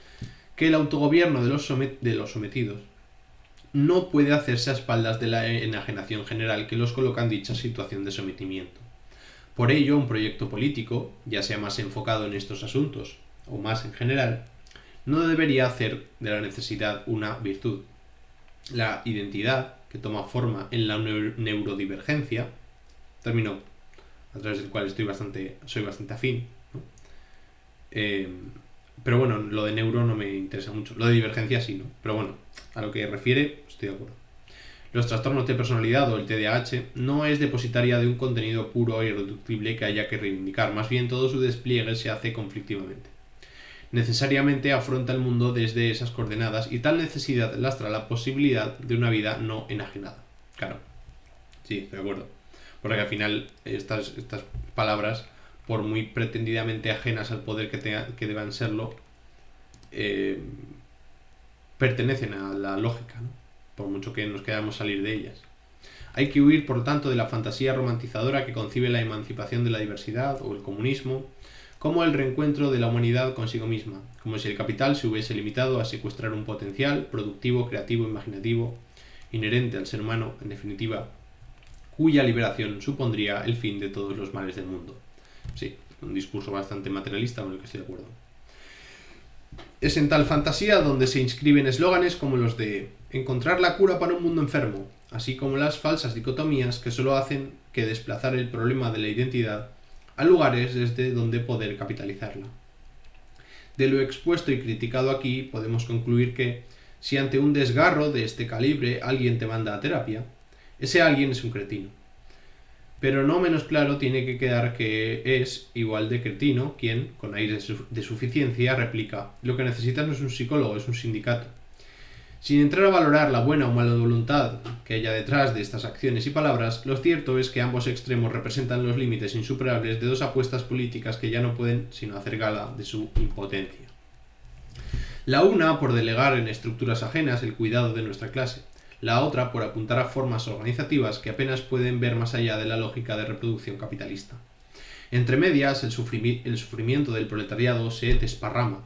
que el autogobierno de los sometidos no puede hacerse a espaldas de la enajenación general que los coloca en dicha situación de sometimiento. Por ello, un proyecto político, ya sea más enfocado en estos asuntos o más en general, no debería hacer de la necesidad una virtud. La identidad, que toma forma en la neurodivergencia, término a través del cual soy bastante afín, ¿no? Pero bueno, lo de neuro no me interesa mucho. Lo de divergencia sí, ¿no? Pero bueno, a lo que refiere, estoy de acuerdo. Los trastornos de personalidad o el TDAH no es depositaria de un contenido puro e irreductible que haya que reivindicar. Más bien todo su despliegue se hace conflictivamente. Necesariamente afronta el mundo desde esas coordenadas y tal necesidad lastra la posibilidad de una vida no enajenada. Claro, sí, estoy de acuerdo. Porque al final estas palabras, por muy pretendidamente ajenas al poder que deban serlo, pertenecen a la lógica, ¿no? Por mucho que nos queramos salir de ellas. Hay que huir, por tanto, de la fantasía romantizadora que concibe la emancipación de la diversidad o el comunismo como el reencuentro de la humanidad consigo misma, como si el capital se hubiese limitado a secuestrar un potencial productivo, creativo, imaginativo, inherente al ser humano, en definitiva, cuya liberación supondría el fin de todos los males del mundo. Sí, un discurso bastante materialista con el que estoy de acuerdo. Es en tal fantasía donde se inscriben eslóganes como los de encontrar la cura para un mundo enfermo, así como las falsas dicotomías que solo hacen que desplazar el problema de la identidad a lugares desde donde poder capitalizarla. De lo expuesto y criticado aquí podemos concluir que, si ante un desgarro de este calibre alguien te manda a terapia, ese alguien es un cretino. Pero no menos claro tiene que quedar que es igual de cretino quien, con aire de suficiencia, replica: lo que necesitas no es un psicólogo, es un sindicato. Sin entrar a valorar la buena o mala voluntad que haya detrás de estas acciones y palabras, lo cierto es que ambos extremos representan los límites insuperables de dos apuestas políticas que ya no pueden sino hacer gala de su impotencia. La una por delegar en estructuras ajenas el cuidado de nuestra clase, la otra por apuntar a formas organizativas que apenas pueden ver más allá de la lógica de reproducción capitalista. Entre medias, el sufrimiento del proletariado se desparrama.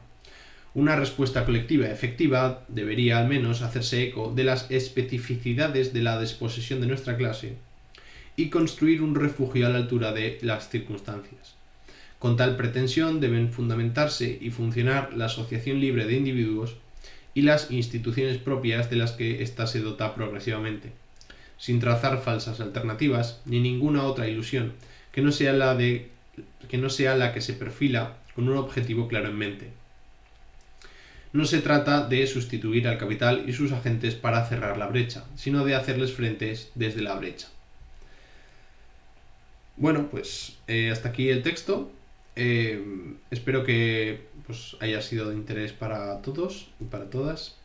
Una respuesta colectiva efectiva debería al menos hacerse eco de las especificidades de la desposesión de nuestra clase y construir un refugio a la altura de las circunstancias. Con tal pretensión deben fundamentarse y funcionar la asociación libre de individuos y las instituciones propias de las que ésta se dota progresivamente, sin trazar falsas alternativas ni ninguna otra ilusión que no sea la que se perfila con un objetivo claro en mente. No se trata de sustituir al capital y sus agentes para cerrar la brecha, sino de hacerles frente desde la brecha. Bueno, pues hasta aquí el texto. Espero que haya sido de interés para todos y para todas,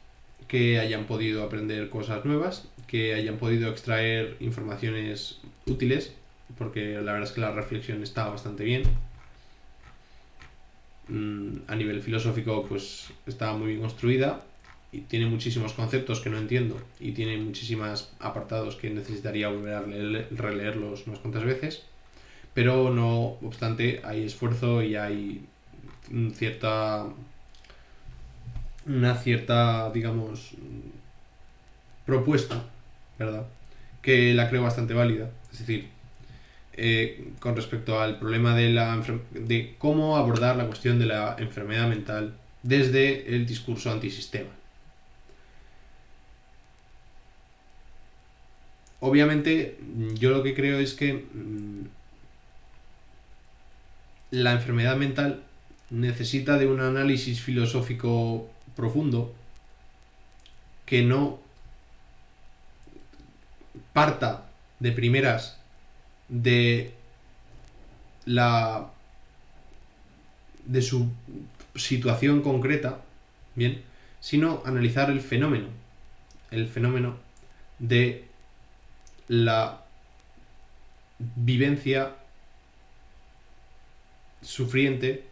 que hayan podido aprender cosas nuevas, que hayan podido extraer informaciones útiles, porque la verdad es que la reflexión está bastante bien. A nivel filosófico pues está muy bien construida y tiene muchísimos conceptos que no entiendo y tiene muchísimos apartados que necesitaría volver a releerlos unas cuantas veces, pero no obstante hay esfuerzo y hay una cierta digamos propuesta, ¿verdad? Que la creo bastante válida, es decir, con respecto al problema de cómo abordar la cuestión de la enfermedad mental desde el discurso antisistema. Obviamente, yo lo que creo es que la enfermedad mental necesita de un análisis filosófico profundo que no parta de primeras de su situación concreta, bien, sino analizar el fenómeno de la vivencia sufriente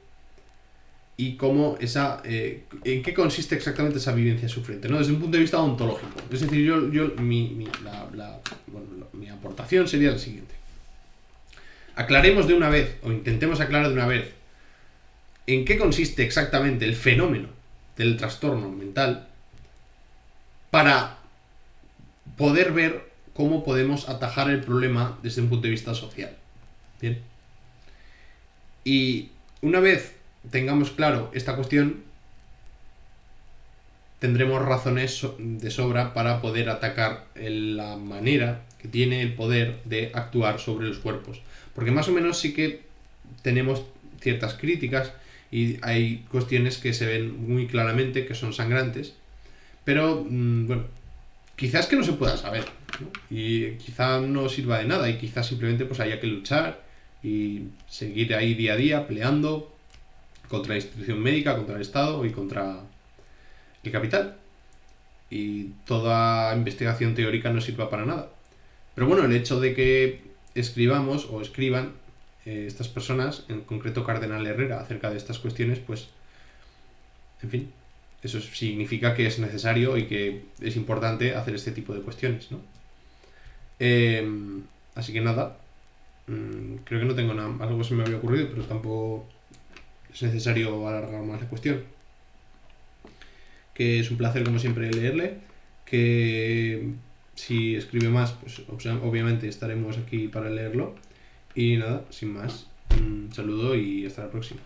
y cómo en qué consiste exactamente esa vivencia sufriente, ¿no? Desde un punto de vista ontológico. Es decir, mi aportación sería la siguiente. Aclaremos de una vez, o intentemos aclarar de una vez, en qué consiste exactamente el fenómeno del trastorno mental para poder ver cómo podemos atajar el problema desde un punto de vista social. Bien. Y una vez tengamos claro esta cuestión, tendremos razones de sobra para poder atacar la manera que tiene el poder de actuar sobre los cuerpos. Porque más o menos sí que tenemos ciertas críticas y hay cuestiones que se ven muy claramente que son sangrantes, pero bueno, quizás que no se pueda saber, ¿no? Y quizá no sirva de nada y quizás simplemente pues haya que luchar y seguir ahí día a día peleando contra la institución médica, contra el Estado y contra el capital. Y toda investigación teórica no sirva para nada. Pero bueno, el hecho de que escribamos o escriban estas personas, en concreto Cardenal Herrera, acerca de estas cuestiones, pues, en fin, eso significa que es necesario y que es importante hacer este tipo de cuestiones, ¿no? Así que nada, creo que no tengo nada, algo se me había ocurrido, pero tampoco es necesario alargar más la cuestión. Que es un placer como siempre leerle, que si escribe más, pues obviamente estaremos aquí para leerlo. Y nada, sin más, un saludo y hasta la próxima.